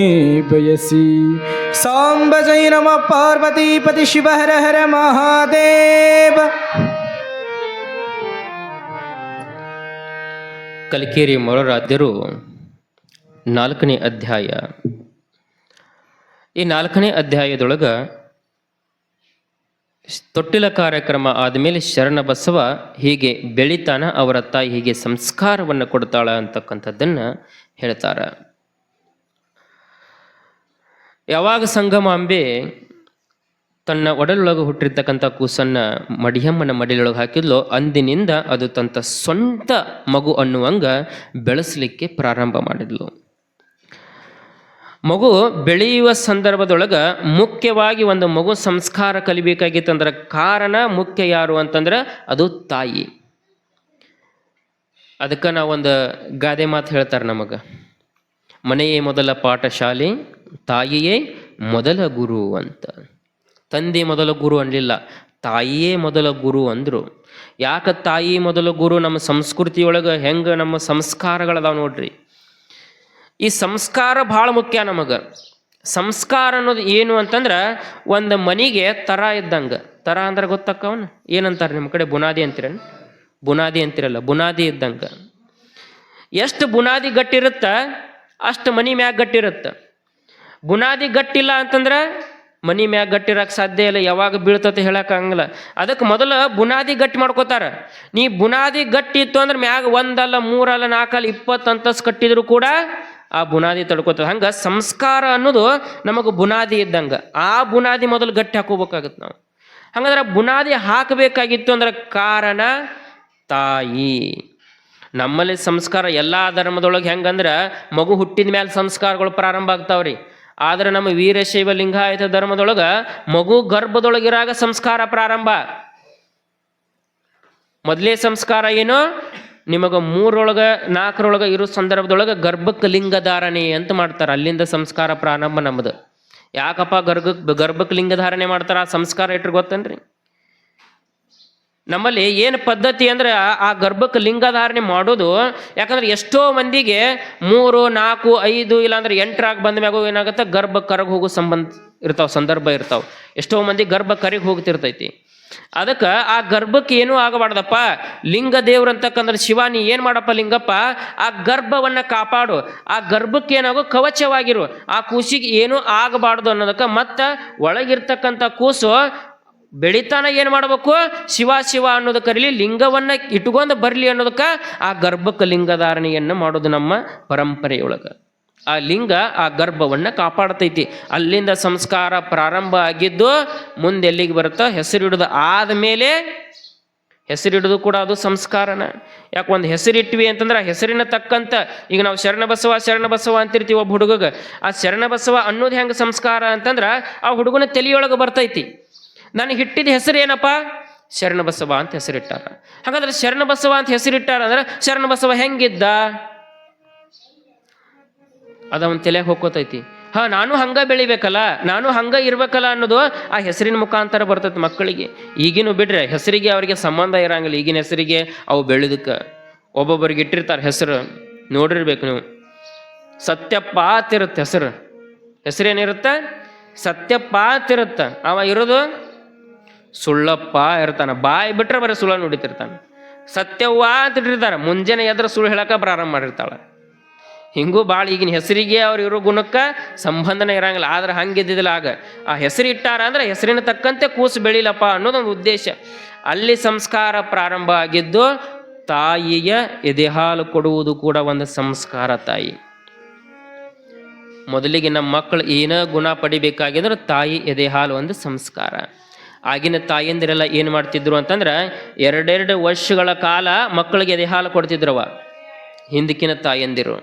ಬಯಸಿ. ಸಾಂಬ ಜೈ ನಮ ಪಾರ್ವತೀಪತಿ ಶಿವ ಹರ ಹರ ಮಹಾದೇವ. ಕಲಿಕೇರಿ ಮೊಳರಾಧ್ಯರು 4ನೇ ಅಧ್ಯಾಯ. ಈ 4ನೇ ಅಧ್ಯಾಯದೊಳಗೆ ತೊಟ್ಟಿಲ ಕಾರ್ಯಕ್ರಮ ಆದಮೇಲೆ ಶರಣಬಸವ ಹೀಗೆ ಬೆಳಿತಾನ, ಅವರ ತಾಯಿ ಹೀಗೆ ಸಂಸ್ಕಾರವನ್ನು ಕೊಡ್ತಾಳ ಅಂತಕ್ಕಂಥದ್ದನ್ನು ಹೇಳ್ತಾರೆ. ಯಾವಾಗ ಸಂಗಮಾಂಬೆ ತನ್ನ ಒಡಲೊಳಗೆ ಹುಟ್ಟಿರ್ತಕ್ಕಂಥ ಕೂಸನ್ನು ಮಡಿಯಮ್ಮನ ಮಡಿಲೊಳಗೆ ಹಾಕಿದ್ಲೋ ಅಂದಿನಿಂದ ಅದು ತನ್ನ ಸ್ವಂತ ಮಗು ಅನ್ನುವಂಗೆ ಬೆಳೆಸಲಿಕ್ಕೆ ಪ್ರಾರಂಭ ಮಾಡಿದ್ಲು. ಮಗು ಬೆಳೆಯುವ ಸಂದರ್ಭದೊಳಗೆ ಮುಖ್ಯವಾಗಿ ಒಂದು ಮಗು ಸಂಸ್ಕಾರ ಕಲಿಬೇಕಾಗಿತ್ತಂದ್ರೆ ಕಾರಣ ಮುಖ್ಯ ಯಾರು ಅಂತಂದ್ರೆ ಅದು ತಾಯಿ. ಅದಕ್ಕೆ ನಾವೊಂದು ಗಾದೆ ಮಾತು ಹೇಳ್ತಾರೆ ನಮಗೆ, ಮನೆಯೇ ಮೊದಲ ಪಾಠಶಾಲೆ ತಾಯಿಯೇ ಮೊದಲ ಗುರು ಅಂತ. ತಂದೆ ಮೊದಲ ಗುರು ಅನ್ನಲಿಲ್ಲ, ತಾಯಿಯೇ ಮೊದಲ ಗುರು ಅಂದರು. ಯಾಕೆ ತಾಯಿ ಮೊದಲ ಗುರು? ನಮ್ಮ ಸಂಸ್ಕೃತಿಯೊಳಗೆ ಹೆಂಗೆ ನಮ್ಮ ಸಂಸ್ಕಾರಗಳದಾವ ನೋಡ್ರಿ. ಈ ಸಂಸ್ಕಾರ ಭಾಳ ಮುಖ್ಯ ನಮಗೆ. ಸಂಸ್ಕಾರ ಅನ್ನೋದು ಏನು ಅಂತಂದ್ರೆ ಒಂದು ಮನೆಗೆ ತರ ಇದ್ದಂಗೆ. ತರ ಅಂದ್ರೆ ಗೊತ್ತಕ್ಕವನು ಏನಂತಾರೆ ನಿಮ್ಮ ಕಡೆ? ಬುನಾದಿ ಅಂತೀರ? ಬುನಾದಿ ಅಂತಿರಲ್ಲ, ಬುನಾದಿ ಇದ್ದಂಗೆ. ಎಷ್ಟು ಬುನಾದಿ ಗಟ್ಟಿರುತ್ತೆ ಅಷ್ಟು ಮನಿ ಮ್ಯಾಗ ಗಟ್ಟಿರುತ್ತೆ. ಬುನಾದಿ ಗಟ್ಟಿಲ್ಲ ಅಂತಂದ್ರೆ ಮನಿ ಮ್ಯಾಗ ಗಟ್ಟಿರಕ್ಕೆ ಸಾಧ್ಯ ಇಲ್ಲ, ಯಾವಾಗ ಬೀಳ್ತತೆ ಹೇಳಕ್ಕಾಗಂಗಿಲ್ಲ. ಅದಕ್ಕೆ ಮೊದಲು ಬುನಾದಿ ಗಟ್ಟಿ ಮಾಡ್ಕೋತಾರ. ನೀ ಬುನಾದಿ ಗಟ್ಟಿ ಇತ್ತು ಅಂದ್ರೆ ಮ್ಯಾಗ 1 ಅಲ್ಲ 3 ಅಲ್ಲ 4 ಅಲ್ಲ 20 ಅಂತಸ್ ಕಟ್ಟಿದ್ರು ಕೂಡ ಆ ಬುನಾದಿ ತಡ್ಕೋತದೆ. ಹಂಗೆ ಸಂಸ್ಕಾರ ಅನ್ನೋದು ನಮಗೆ ಬುನಾದಿ ಇದ್ದಂಗೆ. ಆ ಬುನಾದಿ ಮೊದಲು ಗಟ್ಟಿ ಹಾಕೋಬೇಕಾಗತ್ತೆ ನಾವು. ಹಂಗಂದ್ರೆ ಬುನಾದಿ ಹಾಕಬೇಕಾಗಿತ್ತು ಅಂದ್ರೆ ಕಾರಣ ತಾಯಿ. ನಮ್ಮಲ್ಲಿ ಸಂಸ್ಕಾರ ಎಲ್ಲ ಧರ್ಮದೊಳಗೆ ಹೆಂಗಂದ್ರೆ ಮಗು ಹುಟ್ಟಿದ ಮೇಲೆ ಸಂಸ್ಕಾರಗಳು ಪ್ರಾರಂಭ ಆಗ್ತಾವ್ರಿ. ಆದ್ರೆ ನಮ್ಮ ವೀರಶೈವ ಲಿಂಗಾಯತ ಧರ್ಮದೊಳಗೆ ಮಗು ಗರ್ಭದೊಳಗಿರಾಗ ಸಂಸ್ಕಾರ ಪ್ರಾರಂಭ. ಮೊದಲೇ ಸಂಸ್ಕಾರ ಏನು, ನಿಮಗೆ 3 4 ಇರೋ ಸಂದರ್ಭದೊಳಗೆ ಗರ್ಭಕ್ಕೆ ಲಿಂಗಧಾರಣೆ ಅಂತ ಮಾಡ್ತಾರೆ. ಅಲ್ಲಿಂದ ಸಂಸ್ಕಾರ ಪ್ರಾರಂಭ ನಮ್ಮದು. ಯಾಕಪ್ಪ ಗರ್ಭಕ್ಕೆ ಲಿಂಗಧಾರಣೆ ಮಾಡ್ತಾರೆ, ಆ ಸಂಸ್ಕಾರ ಇಟ್ರು ಗೊತ್ತನ್ರಿ. ನಮ್ಮಲ್ಲಿ ಏನು ಪದ್ಧತಿ ಅಂದ್ರೆ ಆ ಗರ್ಭಕ್ಕೆ ಲಿಂಗಧಾರಣೆ ಮಾಡೋದು. ಯಾಕಂದ್ರೆ ಎಷ್ಟೋ ಮಂದಿಗೆ 3 4 5 ಇಲ್ಲಾಂದ್ರೆ 8 ಬಂದ ಮ್ಯಾಗ ಏನಾಗುತ್ತೆ, ಗರ್ಭ ಕರಗಿ ಹೋಗೋ ಸಂದರ್ಭ ಇರ್ತಾವೆ. ಎಷ್ಟೋ ಮಂದಿ ಗರ್ಭ ಕರಗಿ ಹೋಗ್ತಿರ್ತೈತಿ. ಅದಕ್ಕೆ ಆ ಗರ್ಭಕ್ಕೆ ಏನೂ ಆಗಬಾರ್ದಪ್ಪ. ಲಿಂಗ ದೇವ್ರು ಅಂತಕ್ಕಂದ್ರೆ ಶಿವ, ನೀ ಏನು ಮಾಡಪ್ಪ ಲಿಂಗಪ್ಪ, ಆ ಗರ್ಭವನ್ನು ಕಾಪಾಡು, ಆ ಗರ್ಭಕ್ಕೆ ಏನಾಗೋ ಕವಚವಾಗಿರು, ಆ ಕೂಸಿಗೆ ಏನೂ ಆಗಬಾರ್ದು ಅನ್ನೋದಕ್ಕೆ. ಮತ್ತು ಒಳಗಿರ್ತಕ್ಕಂಥ ಕೂಸು ಬೆಳಿತಾನ ಏನು ಮಾಡಬೇಕು, ಶಿವ ಶಿವ ಅನ್ನೋದು ಕರೀಲಿ, ಲಿಂಗವನ್ನು ಇಟ್ಕೊಂಡು ಬರಲಿ ಅನ್ನೋದಕ್ಕೆ ಆ ಗರ್ಭಕ್ಕೆ ಲಿಂಗಧಾರಣೆಯನ್ನು ಮಾಡೋದು ನಮ್ಮ ಪರಂಪರೆಯೊಳಗೆ. ಆ ಲಿಂಗ ಆ ಗರ್ಭವನ್ನು ಕಾಪಾಡ್ತೈತಿ. ಅಲ್ಲಿಂದ ಸಂಸ್ಕಾರ ಪ್ರಾರಂಭ ಆಗಿದ್ದು ಮುಂದೆ ಎಲ್ಲಿಗೆ ಬರುತ್ತೋ, ಹೆಸರಿಡೋದು ಆದಮೇಲೆ, ಹೆಸರಿಡೋದು ಕೂಡ ಅದು ಸಂಸ್ಕಾರನ. ಯಾಕೆ ಒಂದು ಹೆಸರಿಟ್ವಿ ಅಂತಂದ್ರೆ ಆ ಹೆಸರಿನ ತಕ್ಕಂತ, ಈಗ ನಾವು ಶರಣಬಸವ ಅಂತಿರ್ತೀವಿ ಒಬ್ಬ ಹುಡುಗಗೆ. ಆ ಶರಣಬಸವ ಅನ್ನೋದು ಹೆಂಗೆ ಸಂಸ್ಕಾರ ಅಂತಂದ್ರೆ ಆ ಹುಡುಗನ ತಲೆಯೊಳಗೆ ಬರ್ತೈತಿ. ನನಗೆ ಹಿಟ್ಟಿದ ಹೆಸರು ಏನಪ್ಪ, ಶರಣಬಸವ ಅಂತ ಹೆಸರಿಟ್ಟಾರ. ಹಾಗಾದ್ರೆ ಶರಣಬಸವ ಅಂತ ಹೆಸರಿಟ್ಟಾರ ಅಂದ್ರೆ ಶರಣಬಸವ ಹೆಂಗಿದ್ದ ಅದವನ ತಲೆಗೆ ಹೋಗ್ಕೋತೈತಿ. ನಾನು ಹಂಗ ಬೆಳಿಬೇಕಲ್ಲ, ನಾನು ಹಂಗ ಇರ್ಬೇಕಲ್ಲ ಅನ್ನೋದು ಆ ಹೆಸರಿನ ಮುಖಾಂತರ ಬರ್ತೈತಿ ಮಕ್ಕಳಿಗೆ. ಈಗಿನೂ ಬಿಡ್ರೆ ಹೆಸರಿಗೆ ಅವರಿಗೆ ಸಂಬಂಧ ಇರಂಗಿಲ್ಲ. ಈಗಿನ ಹೆಸರಿಗೆ ಅವು ಬೆಳೆದಕ್ಕೆ ಒಬ್ಬೊಬ್ಬರಿಗೆ ಇಟ್ಟಿರ್ತಾರೆ ಹೆಸರು, ನೋಡಿರ್ಬೇಕು ನೀವು. ಸತ್ಯಪ್ಪ ಅಂತಿರುತ್ತೆ ಹೆಸರೇನಿರುತ್ತೆ, ಸತ್ಯಪ್ಪ ಅಂತಿರುತ್ತೆ. ಅವ ಇರೋದು ಸುಳ್ಳಪ್ಪ ಇರ್ತಾನೆ. ಬಾಯಿ ಬಿಟ್ರೆ ಬರೀ ಸುಳ್ಳ ನುಡಿತಿರ್ತಾನೆ. ಸತ್ಯವ್ವ ಅಂತ ಇಟ್ಟಿರ್ತಾರೆ, ಮುಂಜಾನೆ ಎದ್ರ ಸುಳ್ಳು ಹೇಳಕ್ಕೆ ಪ್ರಾರಂಭ ಮಾಡಿರ್ತಾಳೆ. ಹಿಂಗೂ ಭಾಳ ಈಗಿನ ಹೆಸರಿಗೆ ಅವ್ರು ಇರೋ ಗುಣಕ್ಕೆ ಸಂಬಂಧನೇ ಇರಂಗಿಲ್ಲ. ಆದ್ರೆ ಹಂಗಿದ್ದಿದ್ದಿಲ್ಲ. ಆಗ ಆ ಹೆಸರು ಇಟ್ಟಾರ ಅಂದ್ರೆ ಹೆಸರಿನ ತಕ್ಕಂತೆ ಕೂಸು ಬೆಳಿಲಪ್ಪ ಅನ್ನೋದೊಂದು ಉದ್ದೇಶ. ಅಲ್ಲಿ ಸಂಸ್ಕಾರ ಪ್ರಾರಂಭ ಆಗಿದ್ದು ತಾಯಿಯ ಎದೆಹಾಲು ಕೊಡುವುದು ಕೂಡ ಒಂದು ಸಂಸ್ಕಾರ. ತಾಯಿ ಮೊದಲಿಗೆ ನಮ್ಮ ಮಕ್ಕಳು ಏನ ಗುಣ ಪಡಿಬೇಕಾಗಿದ್ರೆ ತಾಯಿ ಎದೆಹಾಲು ಒಂದು ಸಂಸ್ಕಾರ. ಆಗಿನ ತಾಯಂದಿರೆಲ್ಲ ಏನು ಮಾಡ್ತಿದ್ರು ಅಂತಂದ್ರೆ 2 ವರ್ಷಗಳ ಕಾಲ ಮಕ್ಕಳಿಗೆ ಎದೆಹಾಲು ಕೊಡ್ತಿದ್ರವ ಹಿಂದಕ್ಕಿನ ತಾಯಂದಿರು.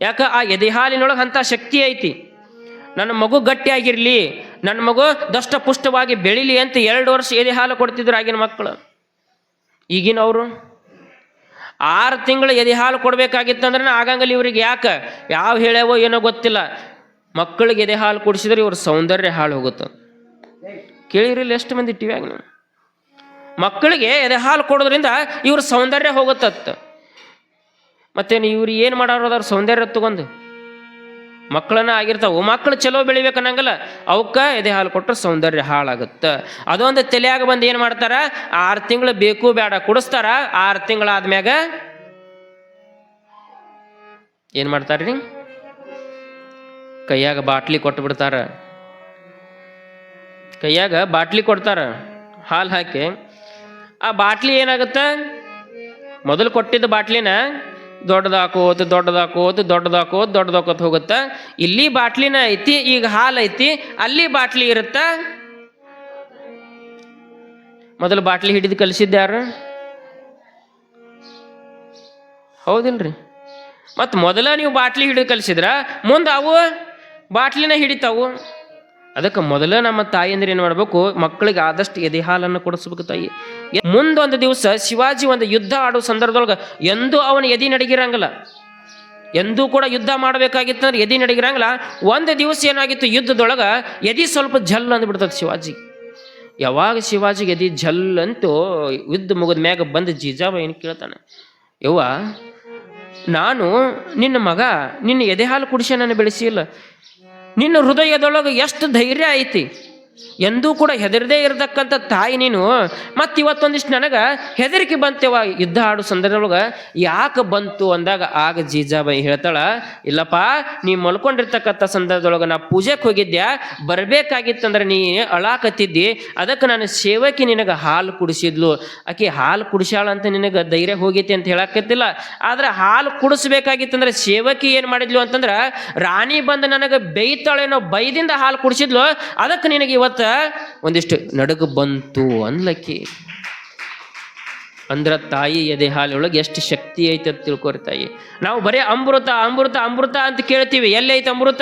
ಯಾಕೆ, ಆ ಎದೆಹಾಲಿನೊಳಗೆ ಅಂಥ ಶಕ್ತಿ ಐತಿ. ನನ್ನ ಮಗು ಗಟ್ಟಿಯಾಗಿರಲಿ, ನನ್ನ ಮಗು ದಷ್ಟಪುಷ್ಟವಾಗಿ ಬೆಳಿಲಿ ಅಂತ 2 ವರ್ಷ ಎದೆಹಾಲು ಕೊಡ್ತಿದ್ರು ಆಗಿನ ಮಕ್ಕಳು. ಈಗಿನವರು 6 ತಿಂಗಳು ಎದೆಹಾಲು ಕೊಡಬೇಕಾಗಿತ್ತಂದ್ರೆ ಆಗಂಗಿಲ್ಲ ಇವ್ರಿಗೆ. ಯಾಕೆ, ಯಾವ ಹೇಳ್ಯಾವೋ ಏನೋ ಗೊತ್ತಿಲ್ಲ. ಮಕ್ಕಳಿಗೆ ಎದೆಹಾಲು ಕುಡಿಸಿದ್ರೆ ಇವ್ರ ಸೌಂದರ್ಯ ಹಾಳು ಹೋಗುತ್ತೆ. ಕೇಳಿರಿಲ್ಲ ಎಷ್ಟು ಮಂದಿ ಟಿವಿಯಾಗ ನೀವು, ಮಕ್ಕಳಿಗೆ ಎದೆಹಾಲು ಕೊಡೋದ್ರಿಂದ ಇವ್ರ ಸೌಂದರ್ಯ ಹೋಗುತ್ತತ್ತ. ಮತ್ತೇನು ಇವ್ರು ಏನು ಮಾಡೋರು ಅದ್ರ ಸೌಂದರ್ಯ ತಗೊಂಡು ಮಕ್ಕಳನ್ನ ಆಗಿರ್ತಾವೆ. ಮಕ್ಕಳು ಚಲೋ ಬೆಳಿಬೇಕನ್ನಂಗಲ್ಲ, ಅವಕ್ಕೆ ಎದೆಹಾಲು ಕೊಟ್ಟರೆ ಸೌಂದರ್ಯ ಹಾಳಾಗುತ್ತೆ. ಅದೊಂದು ತಲೆಯಾಗ ಬಂದು ಏನು ಮಾಡ್ತಾರ, 6 ತಿಂಗಳು ಬೇಕು ಬೇಡ ಕುಡಿಸ್ತಾರ. 6 ತಿಂಗಳಾದ್ಮ್ಯಾಗ ಏನು ಮಾಡ್ತಾರ್ರಿ, ಕೈಯಾಗ ಬಾಟ್ಲಿ ಕೊಟ್ಟು ಬಿಡ್ತಾರ. ಕೈಯಾಗ ಬಾಟ್ಲಿ ಕೊಡ್ತಾರ ಹಾಲು ಹಾಕಿ. ಆ ಬಾಟ್ಲಿ ಏನಾಗುತ್ತೆ, ಮೊದಲು ಕೊಟ್ಟಿದ್ದ ಬಾಟ್ಲಿನ ದೊಡ್ಡದಾಕೋತ ಹೋಗುತ್ತೆ. ಇಲ್ಲಿ ಬಾಟ್ಲಿನ ಐತಿ, ಈಗ ಹಾಲು ಐತಿ, ಅಲ್ಲಿ ಬಾಟ್ಲಿ ಇರುತ್ತ. ಮೊದಲು ಬಾಟ್ಲಿ ಹಿಡಿದು ಕಲಿಸಿದ್ದ ಯಾರು, ಹೌದಿಲ್ರಿ? ಮತ್ತು ಮೊದಲ ನೀವು ಬಾಟ್ಲಿ ಹಿಡಿದು ಕಲಿಸಿದ್ರ ಮುಂದೆ ಅವು ಬಾಟ್ಲಿನ ಹಿಡಿತಾವು. ಅದಕ್ಕೆ ಮೊದಲ ನಮ್ಮ ತಾಯಿಯಂದ್ರೆ ಏನು ಮಾಡಬೇಕು, ಮಕ್ಕಳಿಗೆ ಆದಷ್ಟು ಎದೆ ಹಾಲನ್ನು ಕೊಡಿಸ್ಬೇಕು ತಾಯಿ. ಮುಂದೊಂದು ದಿವಸ ಶಿವಾಜಿ ಒಂದು ಯುದ್ಧ ಆಡೋ ಸಂದರ್ಭದೊಳಗೆ ಎಂದೂ ಅವನ ಎದೆ ನಡಗಿರಂಗಿಲ್ಲ. ಎಂದೂ ಕೂಡ ಯುದ್ಧ ಮಾಡಬೇಕಾಗಿತ್ತಂದ್ರೆ ಎದೆ ನಡಗಿರಂಗಿಲ್ಲ. ಒಂದು ದಿವಸ ಏನಾಗಿತ್ತು, ಯುದ್ಧದೊಳಗೆ ಎದೆ ಸ್ವಲ್ಪ ಜಲ್ ಅಂದ್ಬಿಡ್ತದೆ ಶಿವಾಜಿ. ಯಾವಾಗ ಶಿವಾಜಿಗೆ ಎದೆ ಜಲ್ ಅಂತೂ ಯುದ್ಧ ಮುಗಿದ ಮ್ಯಾಗ ಬಂದು ಜೀಜಾಬ ಏನು ಕೇಳ್ತಾನೆ, ಯವ್ವ ನಾನು ನಿನ್ನ ಮಗ, ನಿನ್ನ ಎದೆ ಹಾಲು ಕುಡಿಸಿ ನಾನು ಬೆಳೆಸಿಲ್ಲ, ನಿನ್ನ ಹೃದಯದೊಳಗೆ ಎಷ್ಟು ಧೈರ್ಯ ಐತಿ, ಎಂದೂ ಕೂಡ ಹೆದರದೇ ಇರತಕ್ಕಂಥ ತಾಯಿ ನೀನು. ಮತ್ತು ಇವತ್ತೊಂದಿಷ್ಟು ನನಗೆ ಹೆದರಿಕೆ ಬಂತೇವ ಯುದ್ಧ ಆಡೋ ಸಂದರ್ಭದೊಳಗೆ. ಯಾಕೆ ಬಂತು ಅಂದಾಗ ಆಗ ಜೀಜಾಬಾಯಿ ಹೇಳ್ತಾಳ, ಇಲ್ಲಪ್ಪ ನೀ ಮಲ್ಕೊಂಡಿರ್ತಕ್ಕಂಥ ಸಂದರ್ಭದೊಳಗೆ ನಾ ಪೂಜೆಗೆ ಹೋಗಿದ್ದೆ, ಬರಬೇಕಾಗಿತ್ತಂದ್ರೆ ನೀ ಅಳಾಕತ್ತಿದ್ದಿ, ಅದಕ್ಕೆ ನಾನು ಸೇವಕಿ ನಿನಗೆ ಹಾಲು ಕುಡಿಸಿದ್ಲು. ಆಕೆ ಹಾಲು ಕುಡಿಸಾಳ ಅಂತ ನಿನಗೆ ಧೈರ್ಯ ಹೋಗೈತಿ ಅಂತ ಹೇಳಕತ್ತಿಲ್ಲ. ಆದ್ರೆ ಹಾಲು ಕುಡಿಸ್ಬೇಕಾಗಿತ್ತಂದ್ರೆ ಸೇವಕಿ ಏನು ಮಾಡಿದ್ಲು ಅಂತಂದ್ರೆ, ರಾಣಿ ಬಂದು ನನಗೆ ಬೈತಾಳೇನೋ, ಬೈದಿಂದ ಹಾಲು ಕುಡಿಸಿದ್ಲು, ಅದಕ್ಕೆ ನಿನಗೆ ಇವತ್ತು ಒಂದಿಷ್ಟು ನಡುಗು ಬಂತು ಅನ್ಲಕ್ಕಿ. ಅಂದ್ರ ತಾಯಿ ಎದೆ ಹಾಲೊಳಗೆ ಎಷ್ಟು ಶಕ್ತಿ ಐತೆ ಅಂತ ತಿಳ್ಕೊರಿ ತಾಯಿ. ನಾವು ಬರೀ ಅಮೃತ ಅಮೃತ ಅಮೃತ ಅಂತ ಕೇಳ್ತೀವಿ. ಎಲ್ಲೈತೆ ಅಮೃತ?